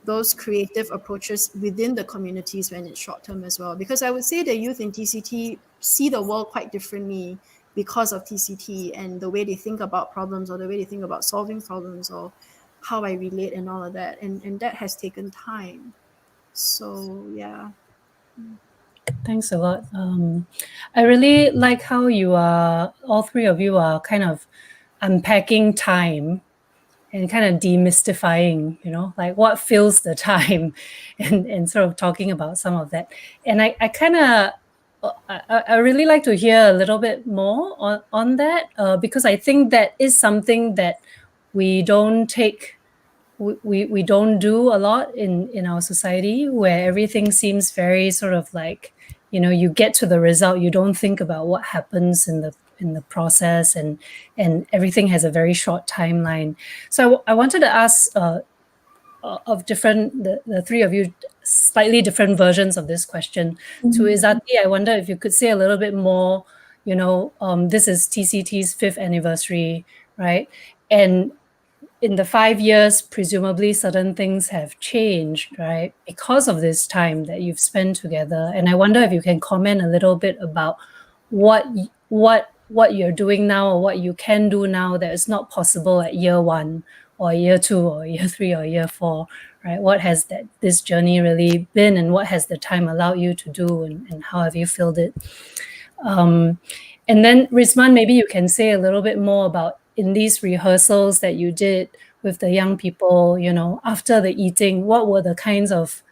those creative approaches within the communities when it's short term as well. Because I would say the youth in TCT see the world quite differently because of TCT, and the way they think about problems, or the way they think about solving problems, or how I relate and all of that. And that has taken time. So yeah. Thanks a lot. I really like how all three of you are kind of unpacking time and kind of demystifying, like what fills the time, and sort of talking about some of that. And I really like to hear a little bit more on that, because I think that is something that we don't we don't do a lot in our society, where everything seems very sort of like, you get to the result, you don't think about what happens in the process, and everything has a very short timeline. So I wanted to ask of the three of you, slightly different versions of this question. To Izzati, I wonder if you could say a little bit more, this is TCT's 5th anniversary, right? And in the 5 years, presumably certain things have changed, right? Because of this time that you've spent together. And I wonder if you can comment a little bit about what you're doing now, or what you can do now that is not possible at year 1 or year 2 or year 3 or year 4, right? What has this journey really been, and what has the time allowed you to do, and how have you filled it? And then Rizman, maybe you can say a little bit more about, in these rehearsals that you did with the young people, after the eating, what were the kinds of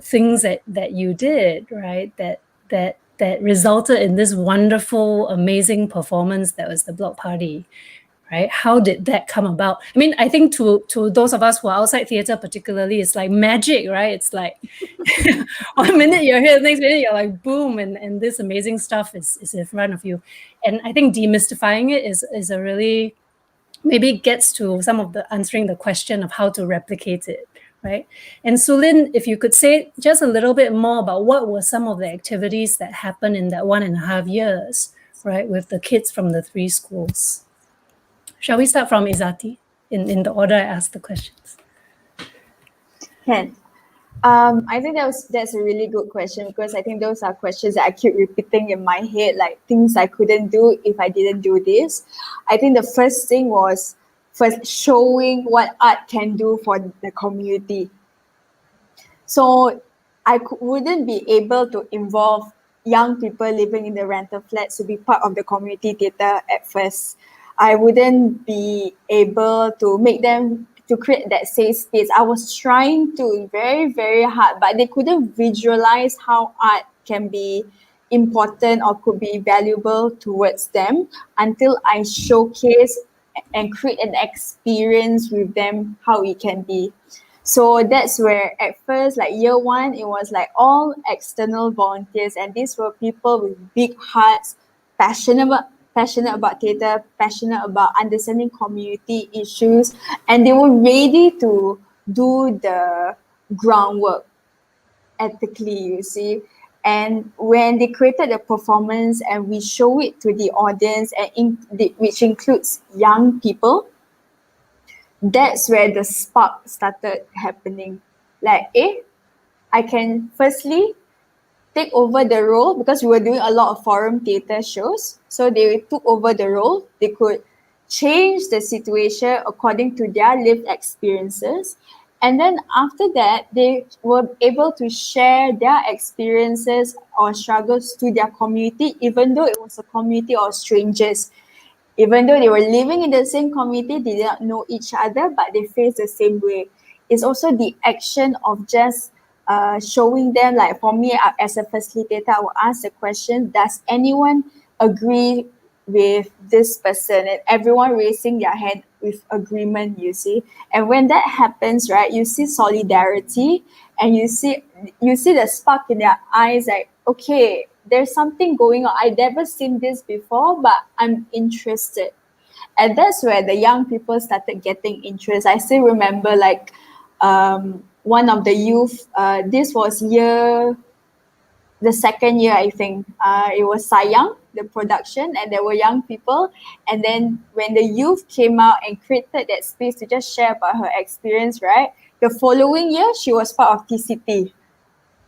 things that you did, right? That resulted in this wonderful, amazing performance that was the block party, right? How did that come about? I mean, I think to those of us who are outside theatre particularly, it's like magic, right? It's like 1 minute you're here, the next minute you're like boom, and this amazing stuff is in front of you. And I think demystifying it is a really, maybe it gets to some of the answering the question of how to replicate it, right? And Sulin, if you could say just a little bit more about what were some of the activities that happened in that 1.5 years, right, with the kids from the 3 schools. Shall we start from Izati in the order I asked the questions? Can. I think that's a really good question, because I think those are questions that I keep repeating in my head, like things I couldn't do if I didn't do this. I think the first thing was first showing what art can do for the community. So I wouldn't be able to involve young people living in the rental flats to be part of the community theatre at first. I wouldn't be able to make them to create that safe space. I was trying to very, very hard, but they couldn't visualize how art can be important or could be valuable towards them until I showcase and create an experience with them how it can be. So that's where at first, like year 1, it was like all external volunteers, and these were people with big hearts, passionate about theatre, passionate about understanding community issues, and they were ready to do the groundwork ethically, you see. And when they created the performance and we show it to the audience, which includes young people, that's where the spark started happening. Like, I can firstly take over the role, because we were doing a lot of forum theatre shows. So they took over the role. They could change the situation according to their lived experiences. And then after that, they were able to share their experiences or struggles to their community, even though it was a community of strangers. Even though they were living in the same community, they did not know each other, but they faced the same way. It's also the action of just showing them, like for me as a facilitator, I will ask the question, does anyone agree with this person? And everyone raising their hand with agreement, you see. And when that happens, right, you see solidarity, and you see the spark in their eyes, like, okay, there's something going on. I've never seen this before, but I'm interested. And that's where the young people started getting interest. I still remember, like, one of the youth, this was the second year, I think. It was Sayang, the production, and there were young people. And then when the youth came out and created that space to just share about her experience, right? The following year, she was part of TCT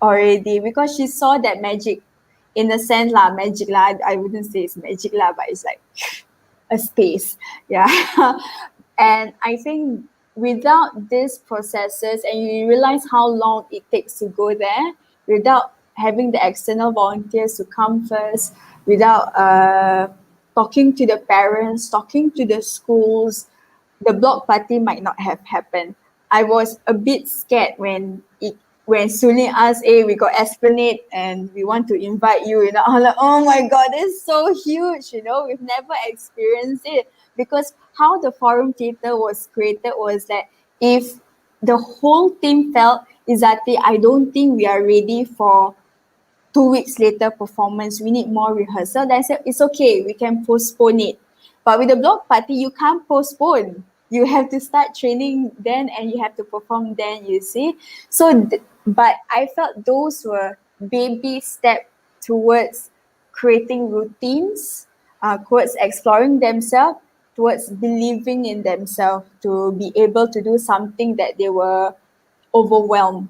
already, because she saw that magic. In a sense, magic I wouldn't say it's magic but it's like a space. Yeah. And I think without these processes, and you realize how long it takes to go there, without having the external volunteers to come first, without talking to the parents, talking to the schools, the block party might not have happened. I was a bit scared when Sulin asked, hey, we got Esplanade and we want to invite you, you know. I'm like, oh my God, it's so huge, you know, we've never experienced it. Because how the forum theatre was created was that if the whole team felt, Izati, I don't think we are ready for 2 weeks later performance, we need more rehearsal, then I said, it's okay, we can postpone it. But with the block party, you can't postpone. You have to start training then and you have to perform then, you see. So, but I felt those were baby steps towards creating routines, towards exploring themselves, towards believing in themselves to be able to do something that they were overwhelmed.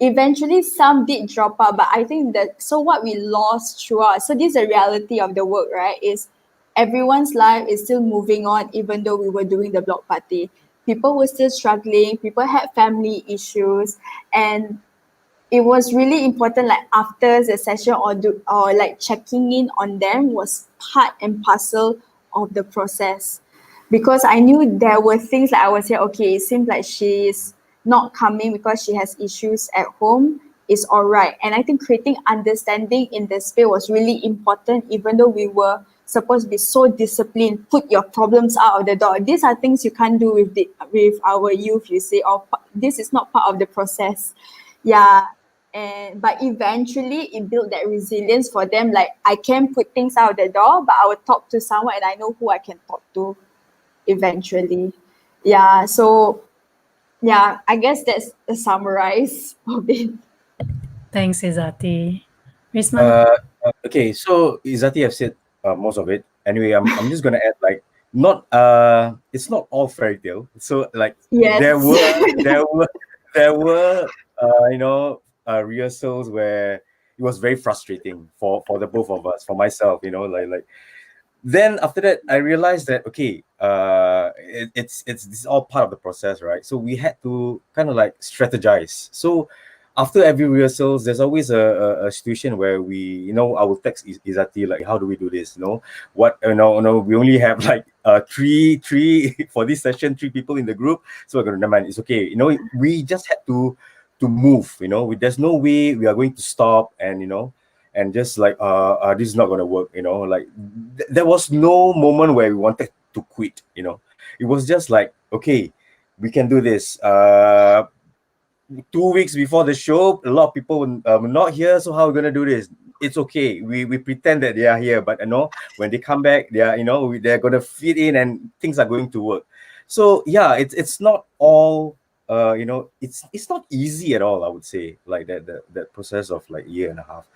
Eventually, some did drop out, but I think so what we lost throughout, so this is the reality of the work, right, is everyone's life is still moving on, even though we were doing the block party. People were still struggling, people had family issues, and it was really important, like after the session or like checking in on them was part and parcel of the process. Because I knew there were things like I was here, okay, it seems like she's not coming because she has issues at home is all right. And I think creating understanding in the space was really important, even though we were supposed to be so disciplined, put your problems out of the door. These are things you can't do with our youth, you say, or this is not part of the process. Yeah. But eventually it built that resilience for them. Like, I can put things out the door, but I will talk to someone and I know who I can talk to eventually. Yeah. So yeah, I guess that's a summarize of it. Thanks, Izati. Risman? Okay, so Izati have said most of it. Anyway, I'm just gonna add like not it's not all fairy tale. So like Yes. there were rehearsals where it was very frustrating for the both of us, for myself, like then after that I realized that okay, it's this is all part of the process, right? So we had to kind of like strategize. So after every rehearsals, there's always a situation where I will text Izati like, how do we do this? What we only have like three for this session, 3 people in the group. So we're gonna, never mind, it's okay. We just had to move. There's no way we are going to stop and just like this is not gonna work. Like there was no moment where we wanted to quit. It was just like, okay, we can do this. 2 weeks before the show, a lot of people were not here. So how are we gonna do this? It's okay. We pretend that they are here, but when they come back, they are they're gonna fit in and things are going to work. So yeah, it's not all it's not easy at all. I would say like that process of like year and a half.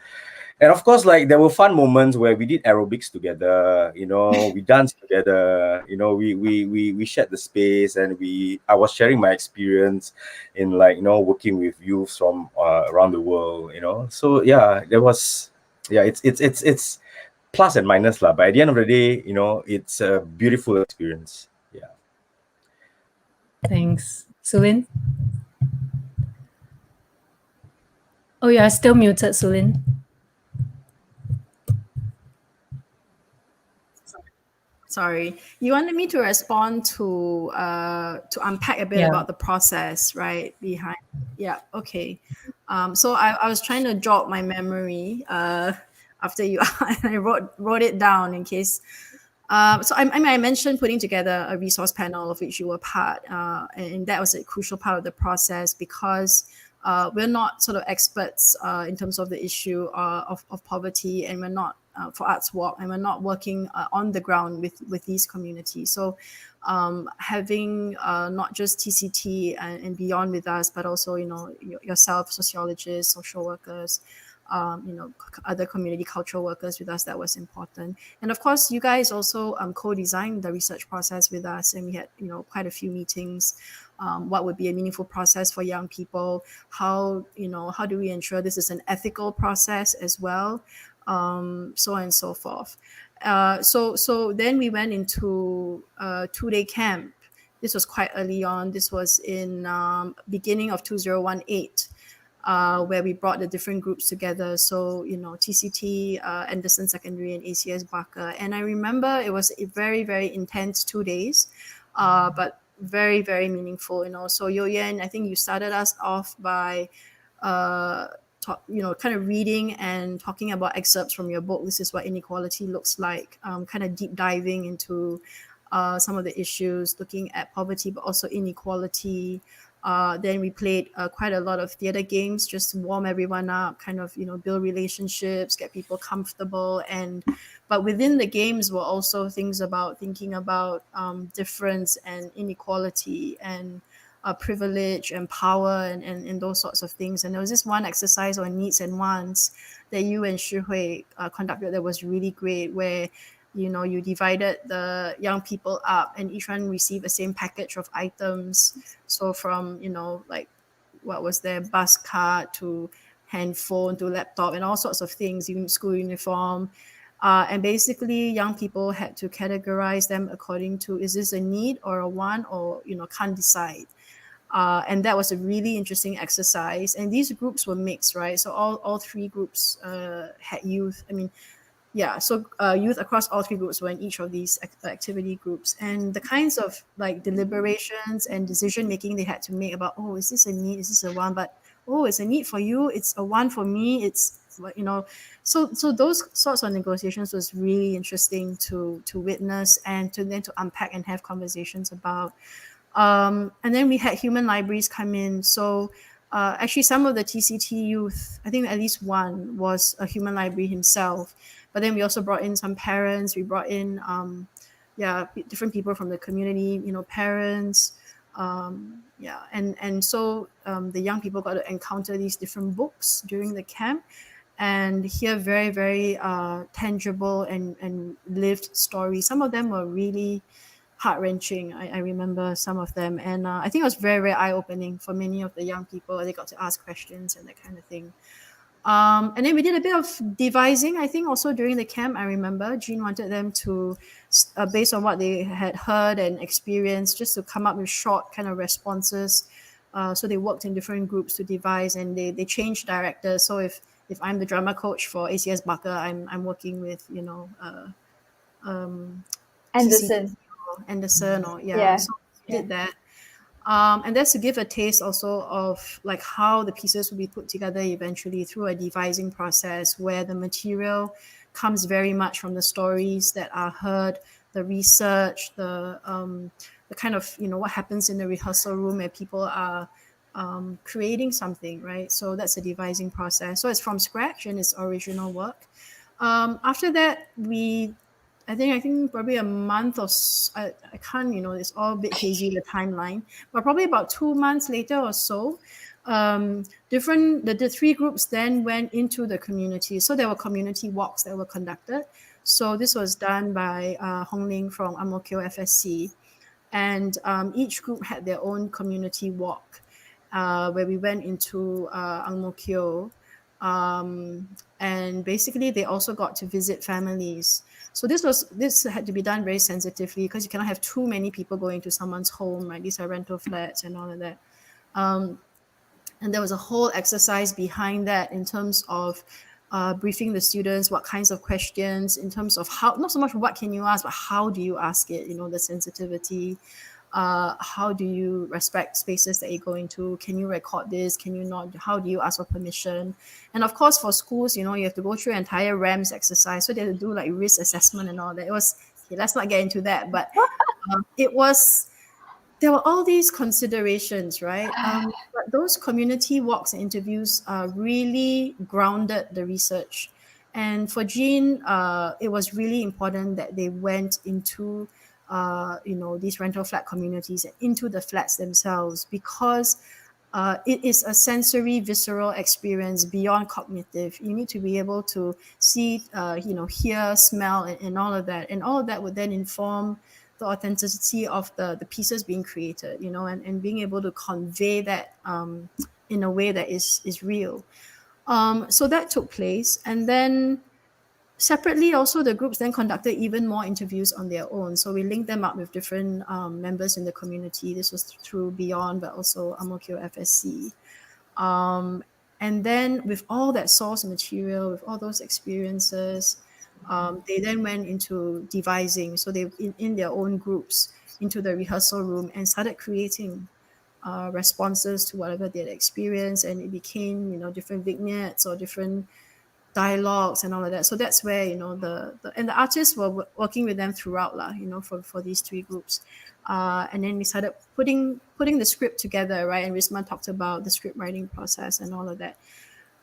And of course, like there were fun moments where we did aerobics together, we danced together, we shared the space, and I was sharing my experience in like, working with youth from around the world, So yeah, there was, yeah, it's plus and minus lah. But at the end of the day, it's a beautiful experience. Yeah. Thanks. Sulin? Oh, you are still muted, Sulin. Sorry, you wanted me to respond to unpack a bit Yeah. about the process, right? Behind, yeah, okay. So I was trying to jog my memory after you and I wrote it down in case. So I mentioned putting together a resource panel of which you were part, and that was a crucial part of the process because we're not sort of experts in terms of the issue of poverty, and we're not for Arts Walk, and we're not working on the ground with these communities. So having not just TCT and beyond with us, but also yourself, sociologists, social workers, other community cultural workers with us, that was important. And of course, you guys also co-designed the research process with us, and we had quite a few meetings. What would be a meaningful process for young people? How do we ensure this is an ethical process as well? So on and so forth. So then we went into a 2-day camp. This was quite early on. This was in beginning of 2018. Where we brought the different groups together. So, TCT, Anderson Secondary, and ACS Barker. And I remember it was a very, very intense 2 days, but very, very meaningful. So Yo Yen, I think you started us off by, kind of reading and talking about excerpts from your book. This is what inequality looks like. Kind of deep diving into some of the issues, looking at poverty, but also inequality. Then we played quite a lot of theater games just to warm everyone up, kind of, build relationships, get people comfortable. But within the games were also things about thinking about difference and inequality and privilege and power and those sorts of things. And there was this one exercise on needs and wants that you and Shi Hui conducted that was really great, where you divided the young people up and each one received the same package of items. So from, like what was there, bus card to handphone to laptop and all sorts of things, even school uniform. And basically young people had to categorize them according to, is this a need or a want, or, can't decide. And that was a really interesting exercise. And these groups were mixed, right? So all 3 groups had youth. I mean, yeah, so youth across all three groups were in each of these activity groups, and the kinds of like deliberations and decision making they had to make about, oh, is this a need, is this a want, but oh, it's a need for you, it's a want for me, it's you know, so those sorts of negotiations was really interesting to witness and to then to unpack and have conversations about. And then we had human libraries come in. So actually, some of the TCT youth, I think at least one was a human library himself. But then we also brought in some parents. We brought in, different people from the community. You know, parents. And so the young people got to encounter these different books during the camp and hear very, very tangible and lived stories. Some of them were really heart-wrenching. I remember some of them, and I think it was very, very eye-opening for many of the young people. They got to ask questions and that kind of thing. And then we did a bit of devising, I think, also during the camp. I remember Jean wanted them to, based on what they had heard and experienced, just to come up with short kind of responses. So they worked in different groups to devise, and they changed directors. So if I'm the drama coach for ACS Barker, I'm working with, you know, Anderson. Anderson, or Yeah. so we did that. And that's to give a taste also of like how the pieces will be put together eventually through a devising process where the material comes very much from the stories that are heard, the research, the kind of, you know, what happens in the rehearsal room where people are creating something, right? So that's a devising process. So it's from scratch and it's original work. After that, I think probably a month or I can't, you know, it's all a bit hazy, the timeline, but probably about 2 months later or so, the three groups then went into the community. So there were community walks that were conducted. So this was done by Hong Ling from Ang Mo Kio FSC. And each group had their own community walk where we went into Ang Mo Kio. And basically they also got to visit families. So this had to be done very sensitively because you cannot have too many people going to someone's home, right? These are rental flats and all of that. And there was a whole exercise behind that in terms of briefing the students, what kinds of questions, in terms of how, not so much what can you ask, but how do you ask it, you know, the sensitivity. How do you respect spaces that you go into? Can you record this? Can you not? How do you ask for permission? And of course, for schools, you know, you have to go through an entire RAMS exercise. So they have to do like risk assessment and all that. It was, okay, let's not get into that, but there were all these considerations, right? But those community walks and interviews really grounded the research. And for Jean, it was really important that they went into these rental flat communities and into the flats themselves, because it is a sensory, visceral experience beyond cognitive. You need to be able to see, hear, smell, and all of that. And all of that would then inform the authenticity of the pieces being created, you know, and being able to convey that in a way that is real. So that took place. And then separately, also, the groups then conducted even more interviews on their own. So we linked them up with different members in the community. This was through Beyond, but also Ang Mo Kio FSC. And then with all that source material, with all those experiences, they then went into devising. So they, in their own groups, into the rehearsal room and started creating responses to whatever they had experienced. And it became, you know, different vignettes or different dialogues and all of that. So that's where, you know, and the artists were working with them throughout, you know, for these three groups. And then we started putting the script together, right? And Risma talked about the script writing process and all of that.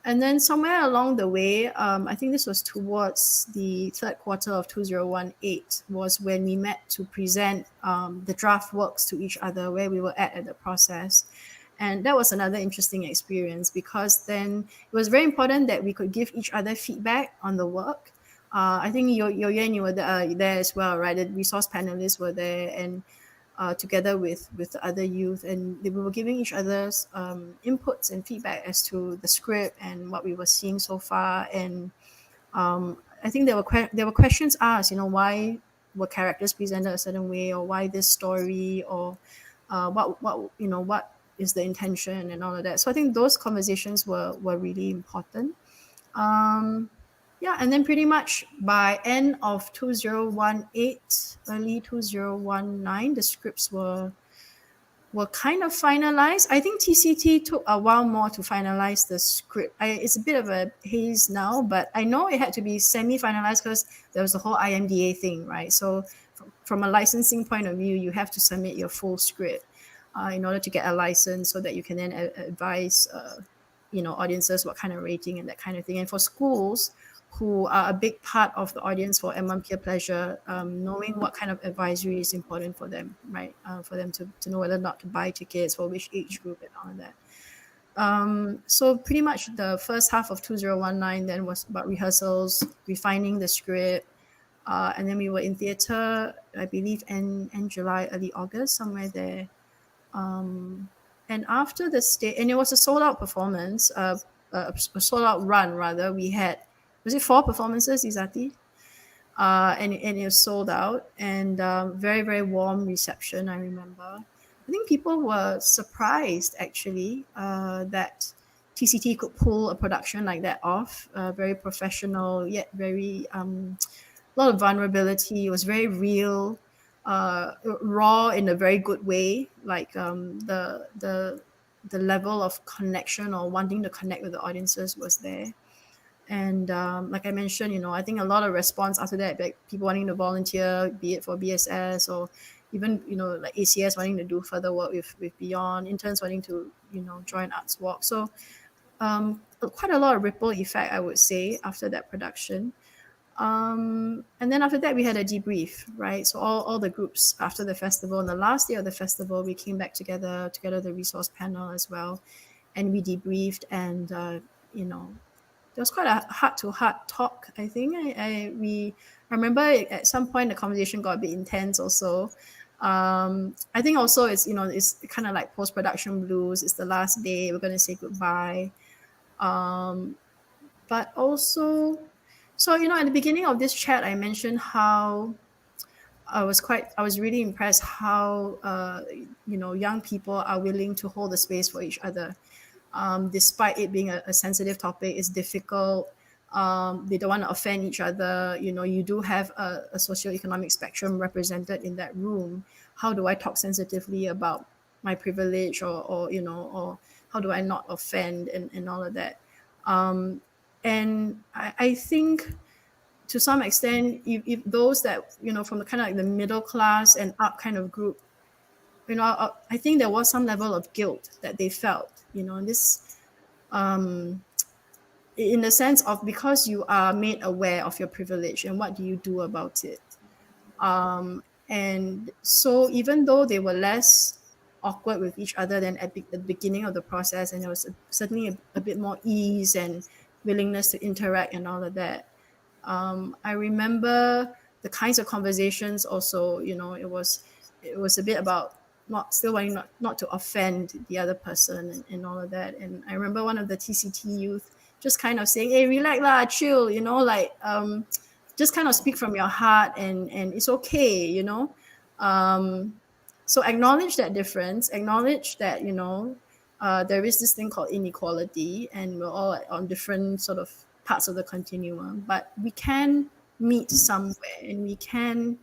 And then somewhere along the way, I think this was towards the third quarter of 2018, was when we met to present the draft works to each other, where we were at the process. And that was another interesting experience, because then it was very important that we could give each other feedback on the work. I think Yo Yuan, you were there as well, right? The resource panelists were there, and together with the other youth, and we were giving each other's inputs and feedback as to the script and what we were seeing so far. And I think there were questions asked, you know, why were characters presented a certain way, or why this story, or what is the intention and all of that. So I think those conversations were really important. yeah, and then pretty much by end of 2018, early 2019, the scripts were kind of finalized. I think TCT took a while more to finalize the script. It's a bit of a haze now, but I know it had to be semi-finalized because there was the whole IMDA thing, right? So from a licensing point of view, you have to submit your full script in order to get a license so that you can then advise audiences what kind of rating and that kind of thing. And for schools who are a big part of the audience for M1 Peer Pleasure, knowing what kind of advisory is important for them, right? For them to know whether or not to buy tickets, for which age group and all of that. So pretty much the first half of 2019 then was about rehearsals, refining the script, and then we were in theatre, I believe, end July, early August, somewhere there. And after the stage, and it was a sold-out performance, a sold-out run rather. We had, was it 4 performances, Izati? And it was sold out, and very, very warm reception, I remember. I think people were surprised, actually, that TCT could pull a production like that off. Very professional, yet very, a lot of vulnerability. It was very real, raw in a very good way. Like the level of connection or wanting to connect with the audiences was there. And like I mentioned, I think a lot of response after that, like people wanting to volunteer, be it for BSS or even, like ACS wanting to do further work with Beyond, interns wanting to, join Arts Walk. So quite a lot of ripple effect, I would say, after that production. And then after that, we had a debrief, right? So all the groups after the festival, on the last day of the festival, we came back together the resource panel as well, and we debriefed, and there was quite a heart-to-heart talk, I think. I remember at some point the conversation got a bit intense also. I think also it's kind of like post-production blues. It's the last day, we're going to say goodbye. But also, so at the beginning of this chat, I mentioned how I was really impressed how young people are willing to hold the space for each other. Despite it being a sensitive topic, it's difficult. They don't want to offend each other. You do have a socioeconomic spectrum represented in that room. How do I talk sensitively about my privilege, or how do I not offend and all of that? And I think to some extent, if those that, from the kind of like the middle class and up kind of group, I think there was some level of guilt that they felt, this, in the sense of, because you are made aware of your privilege and what do you do about it. And so even though they were less awkward with each other than at the beginning of the process, and there was certainly a bit more ease and willingness to interact and all of that, I remember the kinds of conversations also, it was a bit about still wanting not to offend the other person and all of that. And I remember one of the TCT youth just kind of saying, hey, relax lah, chill, just kind of speak from your heart, and it's okay, so acknowledge that difference, acknowledge that, there is this thing called inequality, and we're all on different sort of parts of the continuum, but we can meet somewhere, and we can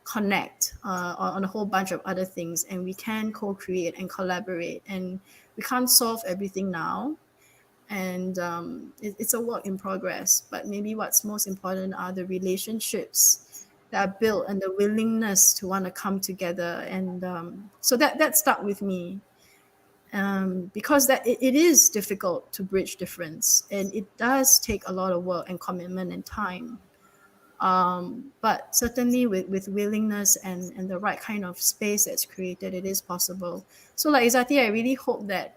connect on a whole bunch of other things, and we can co-create and collaborate, and we can't solve everything now, and it's a work in progress. But maybe what's most important are the relationships that are built and the willingness to want to come together, and so that stuck with me, because that it is difficult to bridge difference, and it does take a lot of work and commitment and time. But certainly with willingness and the right kind of space that's created, it is possible. So like Izati, I really hope that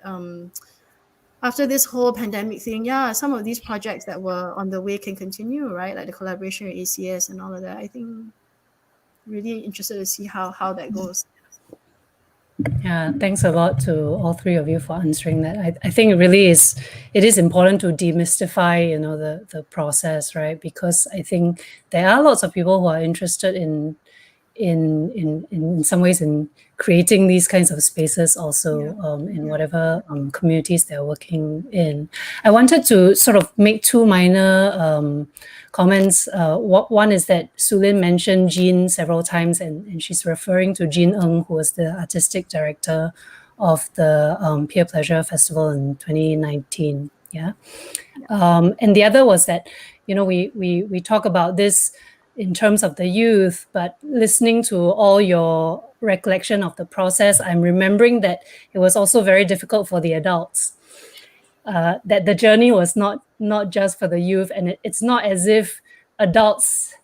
after this whole pandemic thing, some of these projects that were on the way can continue, right? Like the collaboration with ACS and all of that. I think really interested to see how that goes. Yeah, thanks a lot to all three of you for answering that. I think it is important to demystify, the process, right? Because I think there are lots of people who are interested in in some ways in creating these kinds of spaces also in whatever communities they're working in. I wanted to sort of make two minor comments. One is that Sulin mentioned Jean several times, and she's referring to Jean Ng, who was the artistic director of the Peer Pleasure Festival in 2019. Yeah. And the other was that, you know, we talk about this in terms of the youth, but listening to all your recollection of the process, I'm remembering that it was also very difficult for the adults. That the journey was not just for the youth, and it's not as if adults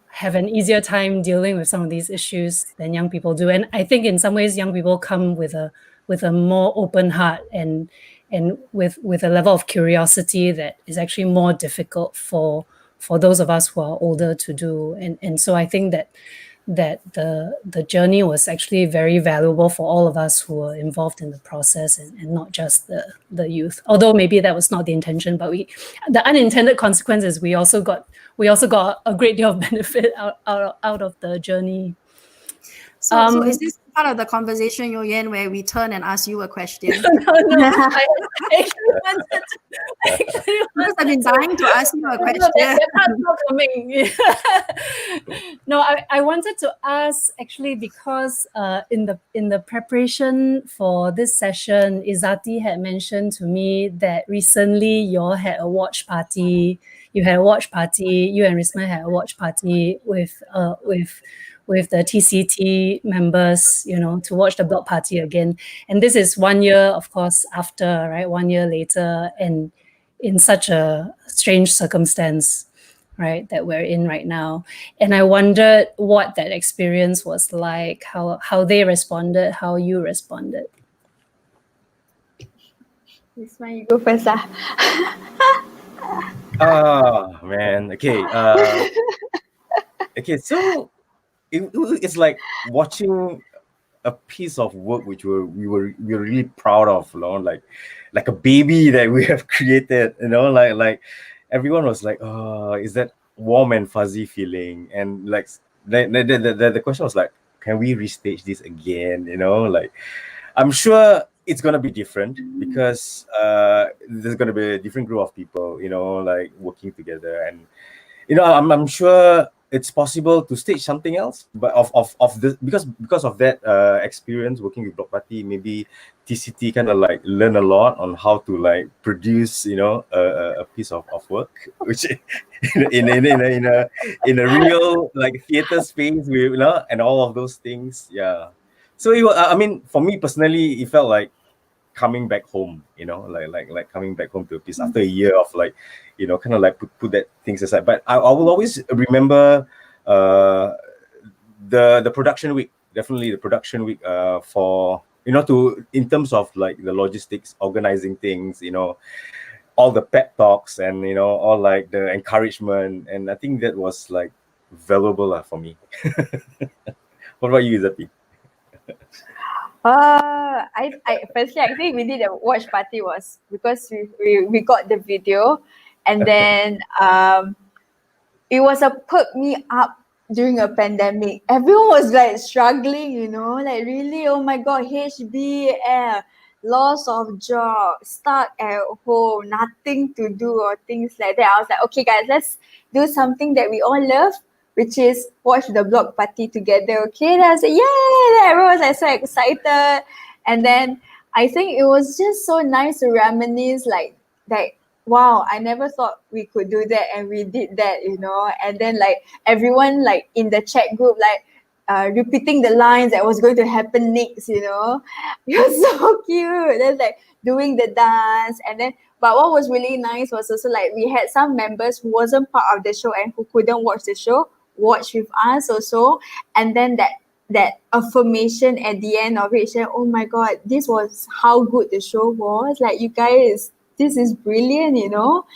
have an easier time dealing with some of these issues than young people do. And I think in some ways, young people come with a more open heart and with a level of curiosity that is actually more difficult for those of us who are older to do. And so I think that the journey was actually very valuable for all of us who were involved in the process, and not just the youth. Although maybe that was not the intention, but the unintended consequence is we also got a great deal of benefit out of the journry. So is this part of the conversation, Yo Yen, where we turn and ask you a question? No. I Because I've been dying to ask you a question. That part's not coming. No, I wanted to ask actually because in the preparation for this session, Izzati had mentioned to me that recently you all had a watch party. You had a watch party. You and Risma had a watch party with the TCT members, you know, to watch the block party again. And this is 1 year, of course, after, right? 1 year later, and in such a strange circumstance, right, that we're in right now. And I wondered what that experience was like, how they responded, how you responded. Ismail, you go first. Oh man. Okay. Okay. So it's like watching a piece of work which we were really proud of, you know, like a baby that we have created, you know, like everyone was like, oh, is that warm and fuzzy feeling? And like the question was like, can we restage this again? You know, like I'm sure it's gonna be different because there's gonna be a different group of people, you know, like working together, and you know, I'm sure it's possible to stage something else, but of this because of that experience working with Block Party, maybe TCT kind of like learn a lot on how to like produce, you know, a piece of work, which in a real like theater space, you know, and all of those things. Yeah. So I mean, for me personally, it felt like coming back home, you know, like coming back home to a piece after a year of like, you know, kind of like put that things aside. But I will always remember the production week, definitely the production week for, you know, in terms of like the logistics, organizing things, you know, all the pep talks and, you know, all like the encouragement. And I think that was like valuable for me. What about you, Izzati? I firstly, I think we did a watch party was because we got the video, and then it was a perk me up during a pandemic. Everyone was like struggling, you know, like really, oh my god, HBL, loss of job, stuck at home, nothing to do or things like that. I was like, okay guys, let's do something that we all love, which is watch the block party together. Okay, then I was like, yay! Everyone was like so excited. And then I think it was just so nice to reminisce like wow, I never thought we could do that, and we did that, you know. And then like everyone like in the chat group like repeating the lines that was going to happen next, you know. It was so cute. Then like doing the dance, and then but what was really nice was also like we had some members who wasn't part of the show and who couldn't watch the show watch with us also, and then that affirmation at the end of it, saying, oh my god, this was how good the show was, like you guys, this is brilliant, you know.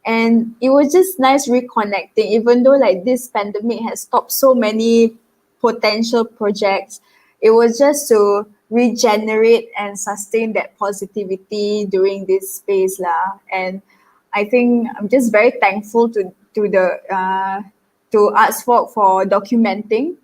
And it was just nice reconnecting, even though like this pandemic has stopped so many potential projects. It was just to regenerate and sustain that positivity during this space lah. And I think I'm just very thankful to the to Artswalk for documenting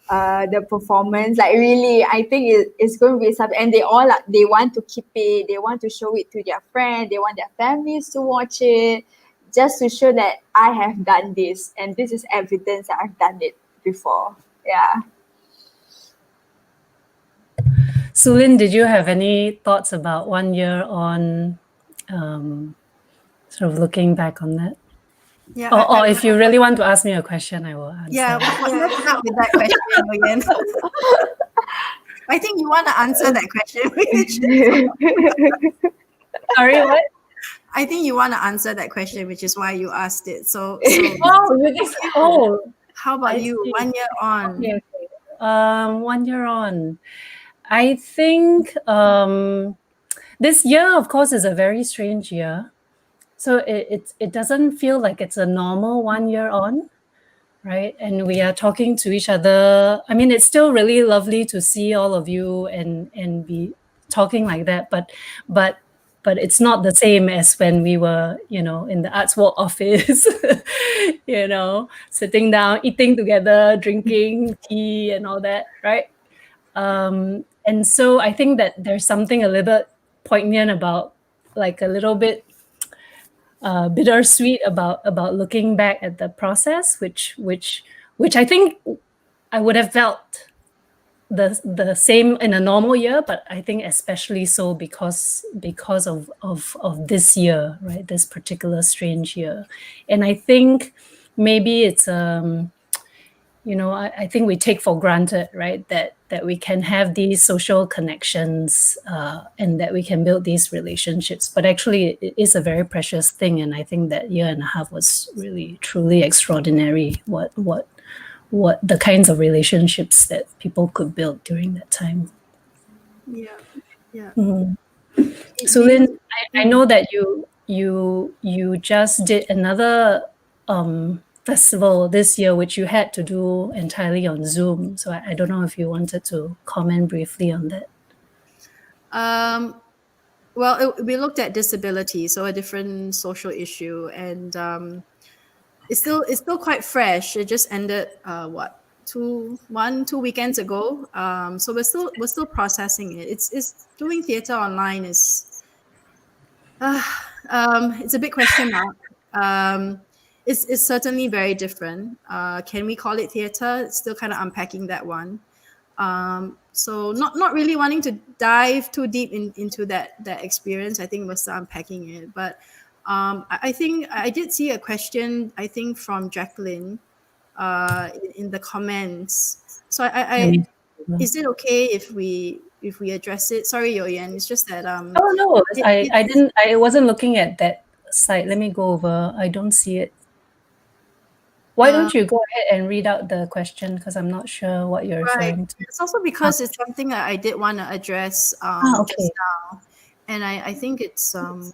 the performance. Like really, I think it's going to be something. And they want to keep it. They want to show it to their friends. They want their families to watch it, just to show that I have done this, and this is evidence that I've done it before. Yeah. Sulin, did you have any thoughts about 1 year on, sort of looking back on that? Yeah. Or if you really want to ask me a question, I will answer. Yeah, let's start with that question, Nguyen. I think you want to answer that question. Sorry, what? I think you want to answer that question, which is why you asked it. So Oh, you think so? Oh, how about I you? see. 1 year on. okay. 1 year on. I think this year, of course, is a very strange year. So it doesn't feel like it's a normal 1 year on, right? And we are talking to each other. I mean, it's still really lovely to see all of you and be talking like that, but it's not the same as when we were, in the Arts Walk office, sitting down, eating together, drinking tea and all that, right? And so I think that there's something a little bit poignant about, like a little bit bittersweet about looking back at the process, which I think I would have felt the same in a normal year, but I think especially so because of this year, right? This particular strange year. And I think maybe it's I think we take for granted, right, that we can have these social connections and that we can build these relationships. But actually, it is a very precious thing, and I think that year and a half was really, truly extraordinary. What the kinds of relationships that people could build during that time. Yeah. So, Lynn, I know that you just did another festival this year, which you had to do entirely on Zoom. So I don't know if you wanted to comment briefly on that. Well, we looked at disability, so a different social issue, and it's still quite fresh. It just ended 2 weekends ago. So we're still processing it. It's doing theatre online is it's a big question mark. It's certainly very different. Can we call it theatre? Still kind of unpacking that one. So not really wanting to dive too deep into that experience. I think we're still unpacking it. But I think I did see a question, I think from Jacqueline in the comments. So is it okay if we address it? Sorry, Yoyen. It's just that Oh no, I wasn't looking at that site. Let me go over. I don't see it. Why don't you go ahead and read out the question, because I'm not sure what you're referring to. It's also because it's something that I did want to address okay. just now, and I think it's an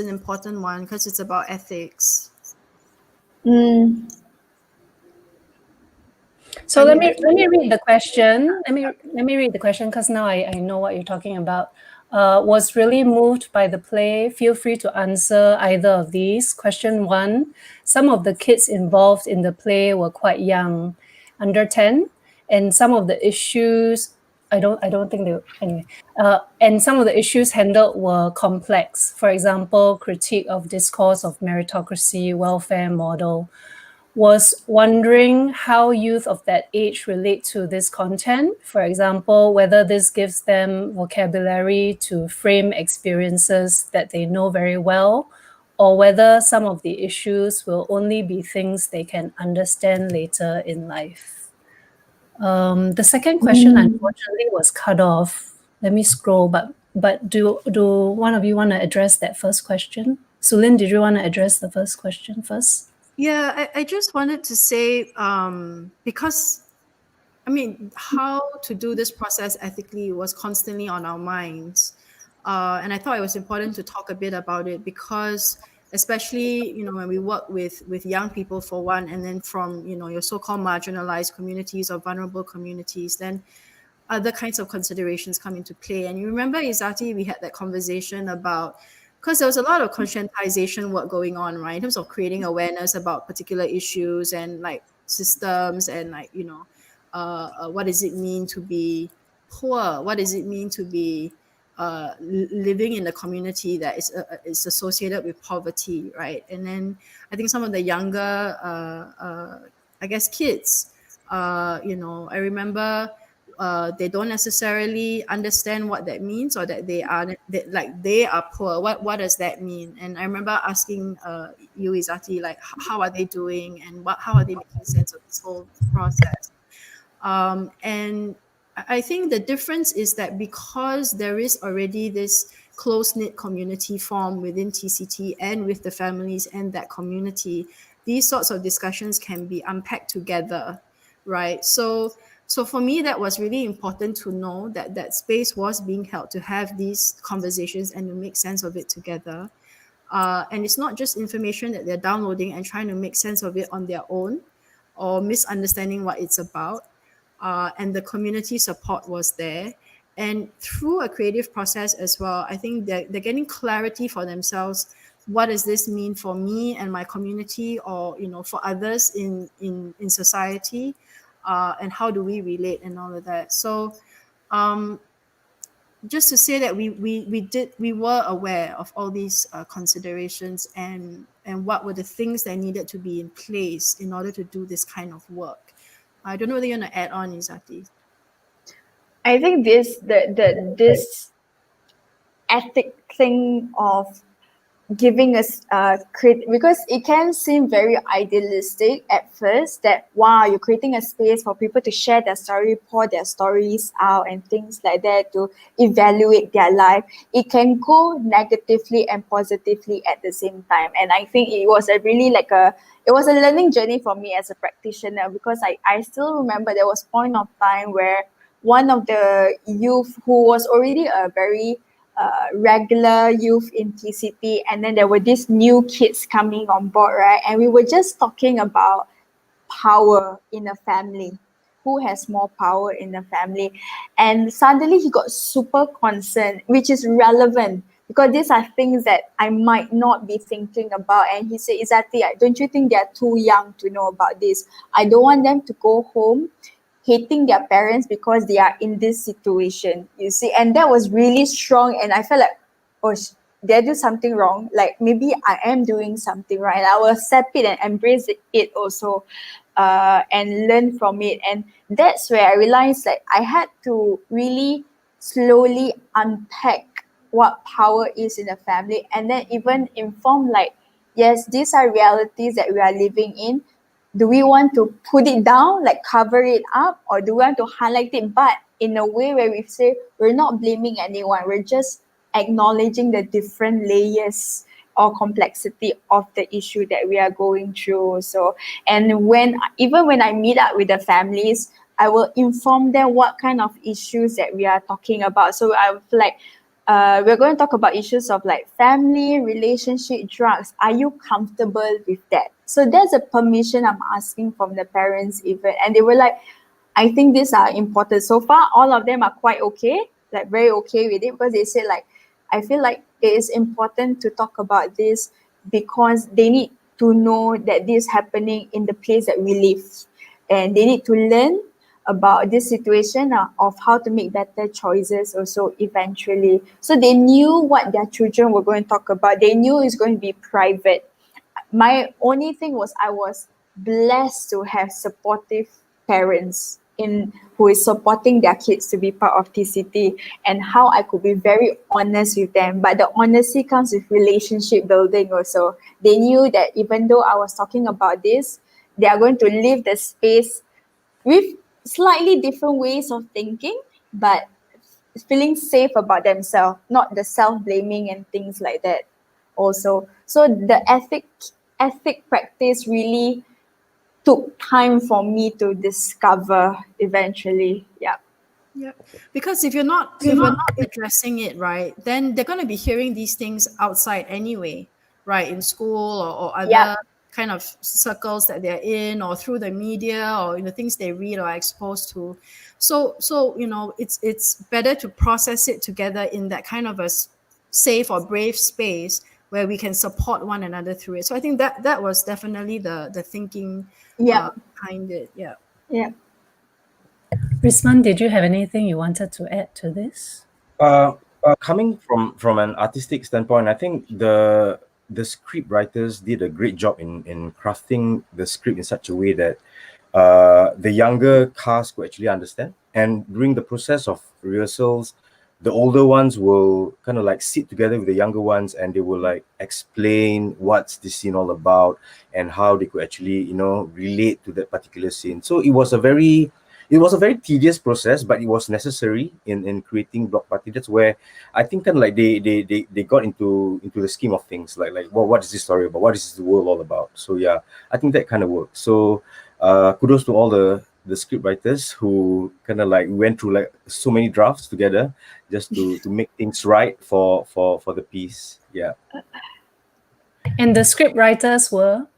important one because it's about ethics. So let me read the question. Let me read the question, because now I know what you're talking about. Was really moved by the play. Feel free to answer either of these. Question 1: some of the kids involved in the play were quite young, under 10, and some of the issues I don't think they were, anyway. And some of the issues handled were complex. For example, critique of discourse of meritocracy, welfare model. Was wondering how youth of that age relate to this content. For example, whether this gives them vocabulary to frame experiences that they know very well, or whether some of the issues will only be things they can understand later in life. The second question, unfortunately, was cut off. Let me scroll, but do one of you want to address that first question? Sulin, did you want to address the first question first? Yeah, I just wanted to say, because, I mean, how to do this process ethically was constantly on our minds. And I thought it was important to talk a bit about it because, especially, when we work with young people for one, and then from, your so-called marginalized communities or vulnerable communities, then other kinds of considerations come into play. And you remember, Izati, we had that conversation about, because there was a lot of conscientization work going on, right, in terms of creating awareness about particular issues and like systems and like, what does it mean to be poor? What does it mean to be living in a community that is associated with poverty, right? And then I think some of the younger, I guess, kids, I remember they don't necessarily understand what that means, or that they are poor. What does that mean? And I remember asking you, Izati, like, how are they doing, and how are they making sense of this whole process? And I think the difference is that because there is already this close-knit community formed within TCT and with the families and that community, these sorts of discussions can be unpacked together, right? So for me, that was really important to know that that space was being held to have these conversations and to make sense of it together. And it's not just information that they're downloading and trying to make sense of it on their own or misunderstanding what it's about. And the community support was there. And through a creative process as well, I think they're getting clarity for themselves. What does this mean for me and my community, or for others in society, and how do we relate and all of that? So just to say that we were aware of all these considerations and what were the things that needed to be in place in order to do this kind of work. I don't know whether you want to add on, Izati. I think this ethic thing of giving us because it can seem very idealistic at first, that wow, you're creating a space for people to share their story, pour their stories out and things like that, to evaluate their life. It can go negatively and positively at the same time. And I think it was a learning journey for me as a practitioner, because I still remember there was a point of time where one of the youth who was already a very regular youth in TCT, and then there were these new kids coming on board, right? And we were just talking about power in a family, who has more power in the family. And suddenly he got super concerned, which is relevant because these are things that I might not be thinking about. And he said, Izati, don't you think they're too young to know about this? I don't want them to go home hating their parents because they are in this situation, you see. And that was really strong, and I felt like, oh, did I do something wrong? Like, maybe I am doing something right. I will accept it and embrace it also, and learn from it. And that's where I realized, like, I had to really slowly unpack what power is in the family, and then even inform, like, yes, these are realities that we are living in. Do we want to put it down, like cover it up, or do we want to highlight it, but in a way where we say we're not blaming anyone, we're just acknowledging the different layers or complexity of the issue that we are going through. So, and even when I meet up with the families, I will inform them what kind of issues that we are talking about. So I would like, we're going to talk about issues of like family, relationship, drugs. Are you comfortable with that? So that's a permission I'm asking from the parents even. And they were like, I think these are important. So far, all of them are quite okay, like very okay with it, because they said, like, I feel like it is important to talk about this because they need to know that this is happening in the place that we live. And they need to learn about this situation of how to make better choices also eventually. So they knew what their children were going to talk about. They knew it's going to be private. My only thing was I was blessed to have supportive parents who is supporting their kids to be part of TCT, and how I could be very honest with them. But the honesty comes with relationship building also. They knew that even though I was talking about this, they are going to leave the space with slightly different ways of thinking, but feeling safe about themselves, not the self-blaming and things like that also. So the ethic practice really took time for me to discover eventually. Yeah. Yeah, because if you're not addressing it, right, then they're going to be hearing these things outside anyway, right, in school or other Yeah. kind of circles that they're in, or through the media, or things they read or are exposed to. So it's better to process it together in that kind of a safe or brave space where we can support one another through it. So I think that was definitely the thinking Yeah. behind it. Yeah. Yeah. Rizman, did you have anything you wanted to add to this? Coming from an artistic standpoint, I think the script writers did a great job in crafting the script in such a way that the younger cast could actually understand. And during the process of rehearsals, the older ones will kind of like sit together with the younger ones, and they will like explain what's this scene all about and how they could actually, you know, relate to that particular scene. So it was a very tedious process, but it was necessary in creating Block Party. That's where I think kind of like they got into the scheme of things, like well, what is this story about? What is the world all about? So yeah, I think that kind of works. So kudos to all the script writers who kind of like went through like so many drafts together just to make things right for the piece. Yeah. And the script writers were?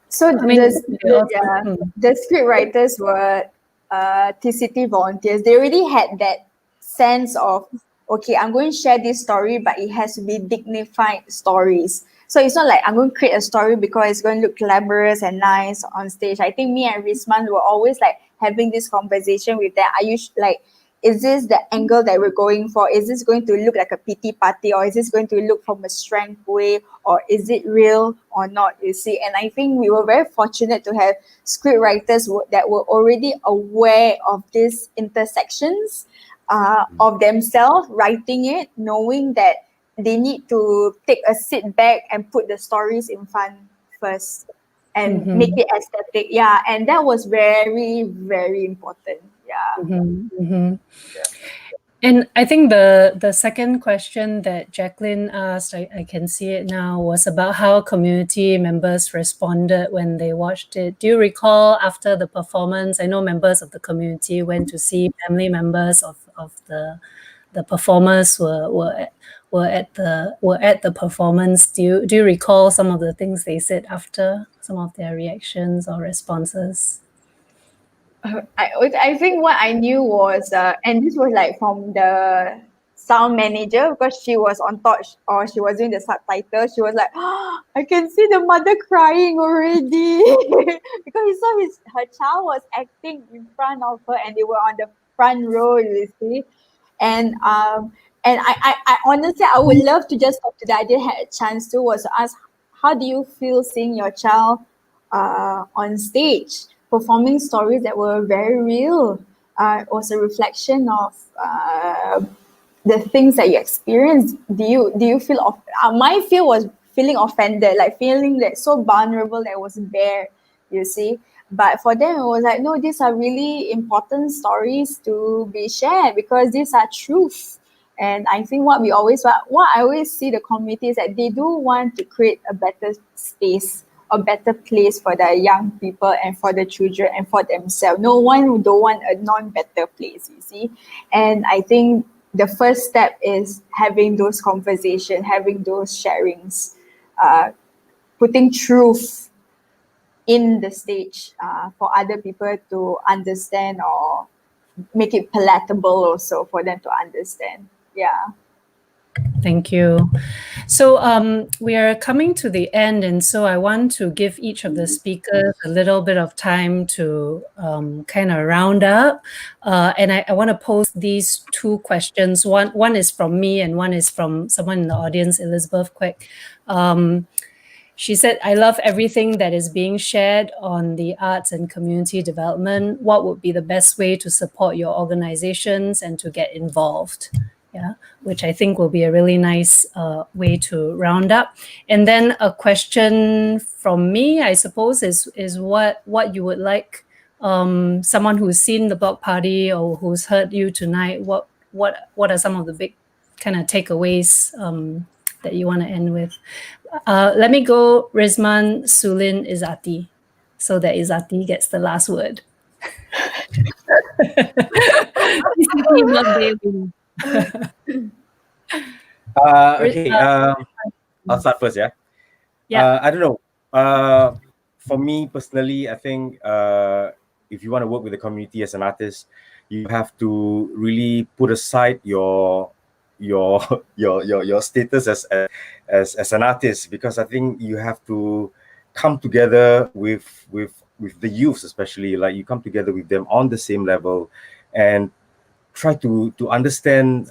So I mean, the script writers were TCT volunteers. They already had that sense of, okay, I'm going to share this story, but it has to be dignified stories. So it's not like I'm going to create a story because it's going to look glamorous and nice on stage. I think me and Rizman were always like having this conversation with them. Are you like, is this the angle that we're going for? Is this going to look like a pity party, or is this going to look from a strength way, or is it real or not, you see? And I think we were very fortunate to have script writers that were already aware of these intersections of themselves, writing it, knowing that they need to take a sit back and put the stories in front first and make it aesthetic. Yeah, and that was very, very important. Yeah. And I think the second question that Jacqueline asked, I can see it now, was about how community members responded when they watched it. Do you recall after the performance? I know members of the community went to see family members of the performers were at the performance. Do you recall some of the things they said after, some of their reactions or responses? I think what I knew was, and this was like from the sound manager, because she was on top, or she was doing the subtitles. She was like, oh, I can see the mother crying already because he saw her child was acting in front of her, and they were on the front row, you see. And I honestly, I would love to just talk to that. I didn't have a chance to, was to ask, how do you feel seeing your child on stage performing stories that were very real? It was a reflection of the things that you experienced. Do you feel my feel was feeling offended, like feeling that so vulnerable, that it was bare, you see. But for them, it was like, no, these are really important stories to be shared because these are truth. And I think what I always see the community is that they do want to create a better space, a better place for the young people and for the children and for themselves. No one don't want a non-better place, you see. And I think the first step is having those conversations, having those sharings, putting truth in the stage for other people to understand, or make it palatable also for them to understand. Yeah. Thank you. So we are coming to the end, and so I want to give each of the speakers a little bit of time to kind of round up. And I want to pose these two questions. One is from me, and one is from someone in the audience, Elizabeth Quek. She said, I love everything that is being shared on the arts and community development. What would be the best way to support your organizations and to get involved? Yeah, which I think will be a really nice way to round up. And then a question from me, I suppose, is what you would like someone who's seen the Block Party or who's heard you tonight, what are some of the big kind of takeaways that you want to end with? Let me go Rizman, Sulin, Izzati, so that Izzati gets the last word. Okay. I'll start first. Yeah. Yeah. I don't know. For me personally, I think if you want to work with the community as an artist, you have to really put aside your your your status as an artist, because I think you have to come together with the youths, especially, like you come together with them on the same level and try to understand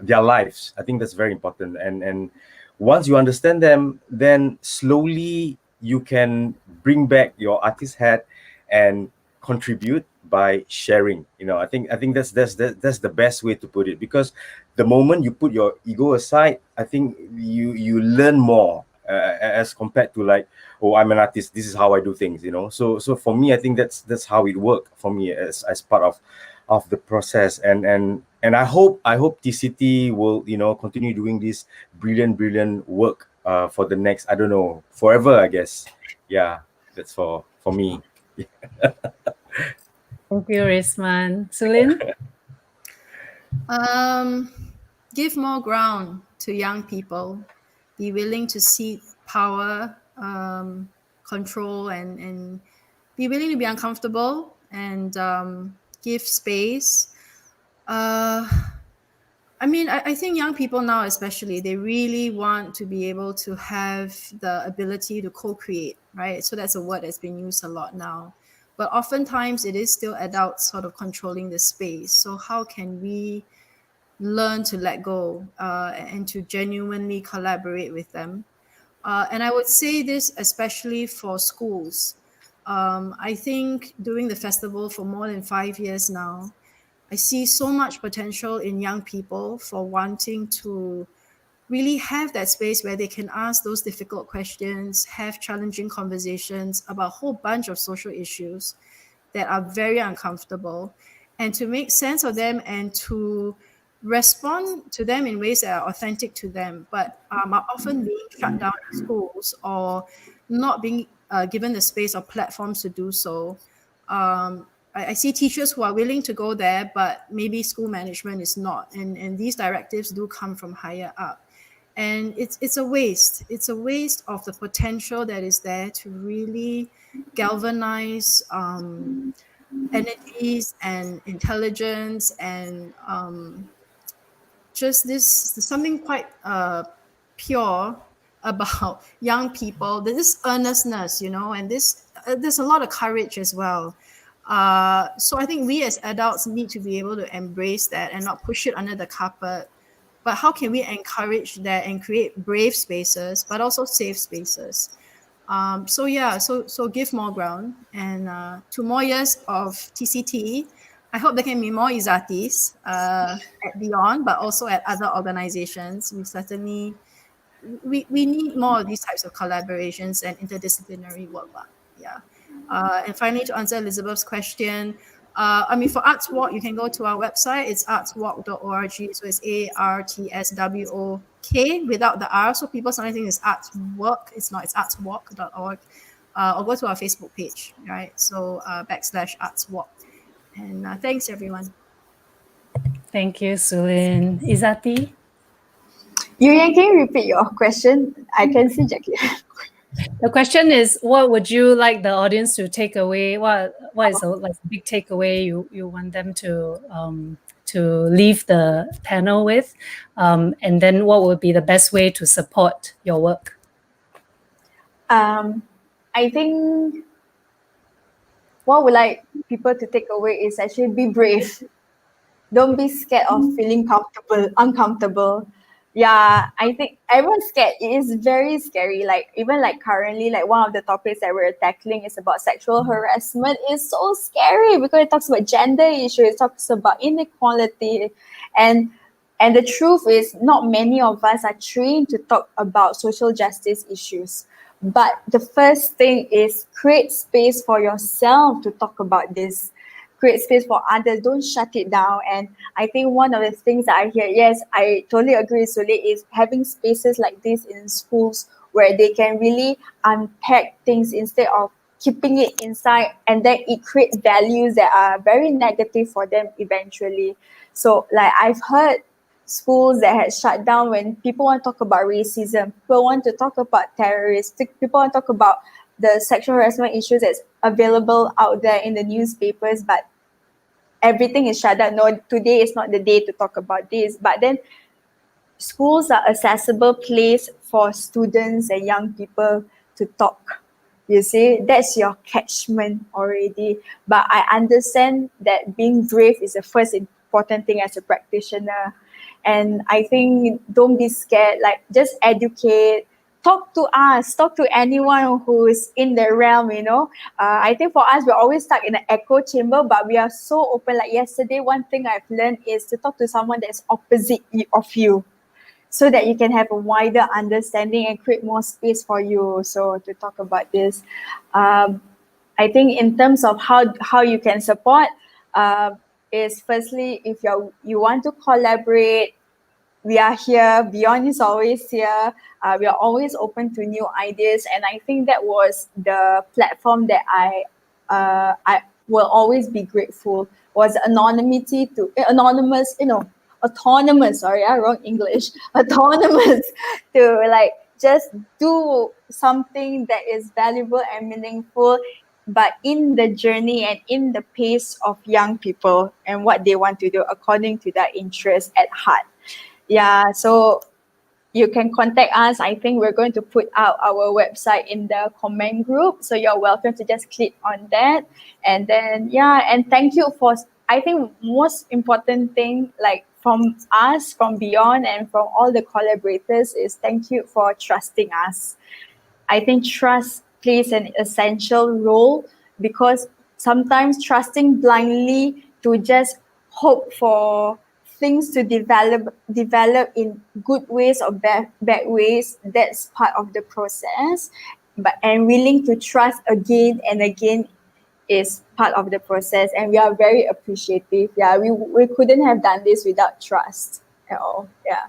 their lives. I think that's very important. And once you understand them, then slowly you can bring back your artist hat and contribute by sharing. I think that's the best way to put it, because the moment you put your ego aside, I think you learn more, as compared to like, oh, I'm an artist, this is how I do things. So for me, I think that's how it worked for me as part of the process. And I hope TCT will continue doing this brilliant work for the next, I don't know, forever, I guess. Yeah, that's for me. Thank you, Risman. Sulin? Give more ground to young people. Be willing to cede power, control, and be willing to be uncomfortable, and give space. I think young people now, especially, they really want to be able to have the ability to co-create, right? So that's a word that's been used a lot now. But oftentimes it is still adults sort of controlling the space. So how can we learn to let go and to genuinely collaborate with them? And I would say this especially for schools. I think doing the festival for more than 5 years now, I see so much potential in young people for wanting to really have that space where they can ask those difficult questions, have challenging conversations about a whole bunch of social issues that are very uncomfortable, and to make sense of them and to respond to them in ways that are authentic to them, but are often being shut down in schools or not being given the space or platforms to do so. I see teachers who are willing to go there, but maybe school management is not. And these directives do come from higher up. And it's a waste. It's a waste of the potential that is there to really galvanize energies and intelligence and just this something quite pure about young people. This earnestness, and there's a lot of courage as well. So I think we as adults need to be able to embrace that and not push it under the carpet. But how can we encourage that and create brave spaces, but also safe spaces? So give more ground, and 2 more years of TCT. I hope there can be more Izatis at Beyond, but also at other organizations. We need more of these types of collaborations and interdisciplinary work. Yeah. And finally, to answer Elizabeth's question, for Arts Walk, you can go to our website. It's artswalk.org. So it's ARTSWOK without the R. So people sometimes think it's Arts Work. It's not. It's artswalk.org. Or go to our Facebook page, right? So /artswalk. And thanks, everyone. Thank you, Sulin. Izati? Yuyan, can you repeat your question? I can see Jackie. The question is, what would you like the audience to take away? What is a big takeaway you want them to leave the panel with? And then what would be the best way to support your work? I think what would like people to take away is actually be brave. Don't be scared of feeling uncomfortable. Yeah, I think everyone's scared. It is very scary. Even currently, one of the topics that we're tackling is about sexual harassment. It's so scary because it talks about gender issues, it talks about inequality, and the truth is not many of us are trained to talk about social justice issues. But the first thing is create space for yourself to talk about this. Create space for others. Don't shut it down. And I think one of the things that I hear, yes, I totally agree, Sule, is having spaces like this in schools where they can really unpack things instead of keeping it inside, and then it creates values that are very negative for them eventually. So I've heard schools that had shut down when people want to talk about racism, people want to talk about terrorists, people want to talk about the sexual harassment issues that's available out there in the newspapers, but everything is shut down. No, today is not the day to talk about this. But then schools are accessible place for students and young people to talk. You see, that's your catchment already. But I understand that being brave is the first important thing as a practitioner. And I think don't be scared, like just educate, talk to us, talk to anyone who's in the realm, you know. I think for us, we're always stuck in an echo chamber, but we are so open. Like yesterday, one thing I've learned is to talk to someone that's opposite of you, so that you can have a wider understanding and create more space for you. So to talk about this, I think in terms of how you can support, is firstly, if you want to collaborate, we are here. Beyond is always here. We are always open to new ideas, and I think that was the platform that I will always be grateful, was autonomous. Sorry, wrong English. Autonomous to like just do something that is valuable and meaningful, but in the journey and in the pace of young people and what they want to do according to their interest at heart. Yeah, so you can contact us. I think we're going to put out our website in the comment group. So you're welcome to just click on that. And then, yeah, and thank you for, I think most important thing, like from us, from Beyond and from all the collaborators, is thank you for trusting us. I think trust plays an essential role, because sometimes trusting blindly to just hope for things to develop in good ways or bad ways, that's part of the process. And willing to trust again and again is part of the process, and we are very appreciative. Yeah, we couldn't have done this without trust at all. Yeah.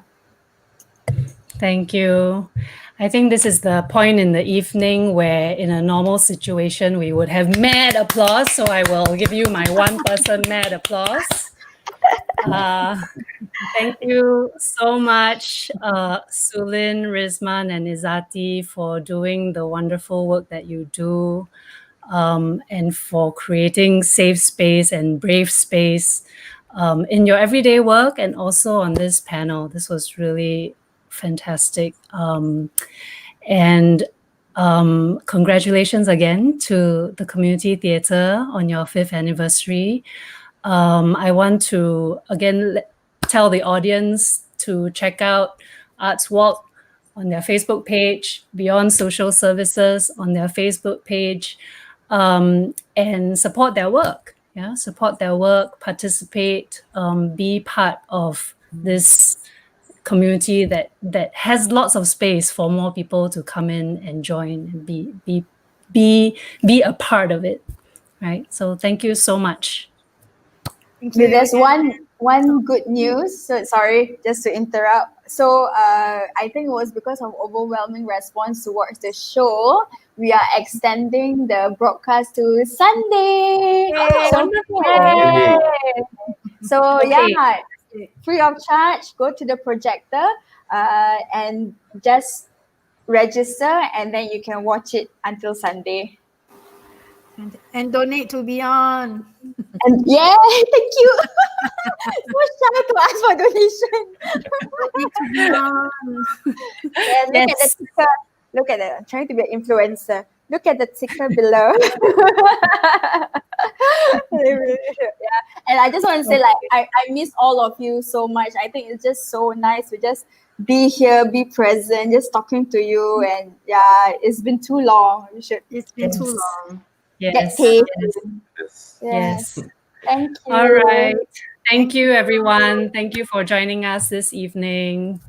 Thank you. I think this is the point in the evening where in a normal situation we would have mad applause. So I will give you my one person mad applause. Thank you so much, Sulin, Rizman, and Izati, for doing the wonderful work that you do, and for creating safe space and brave space in your everyday work and also on this panel. This was really fantastic. And congratulations again to the Community Theatre on your 5th anniversary. I want to again tell the audience to check out Arts Walk on their Facebook page, Beyond Social Services on their Facebook page, and support their work. Yeah, support their work, participate, be part of this community that has lots of space for more people to come in and join and be a part of it. Right. So thank you so much. There's one good news. So sorry, just to interrupt. So I think it was because of overwhelming response towards the show, we are extending the broadcast to Sunday. Yay. So Okay. yeah, free of charge. Go to the projector and just register, and then you can watch it until Sunday. And donate to Beyond. And yeah, thank you. So shy to ask for donation. Donate to Beyond. Yeah, look at the ticker. Look at it. I'm trying to be an influencer. Look at the ticker below. Yeah. And I just want to say, like, I miss all of you so much. I think it's just so nice to just be here, be present, just talking to you. And yeah, it's been too long. You should It's been too long. get Yes. paid. Yes. Yes. Thank you. All right. Thank you, everyone. Thank you for joining us this evening.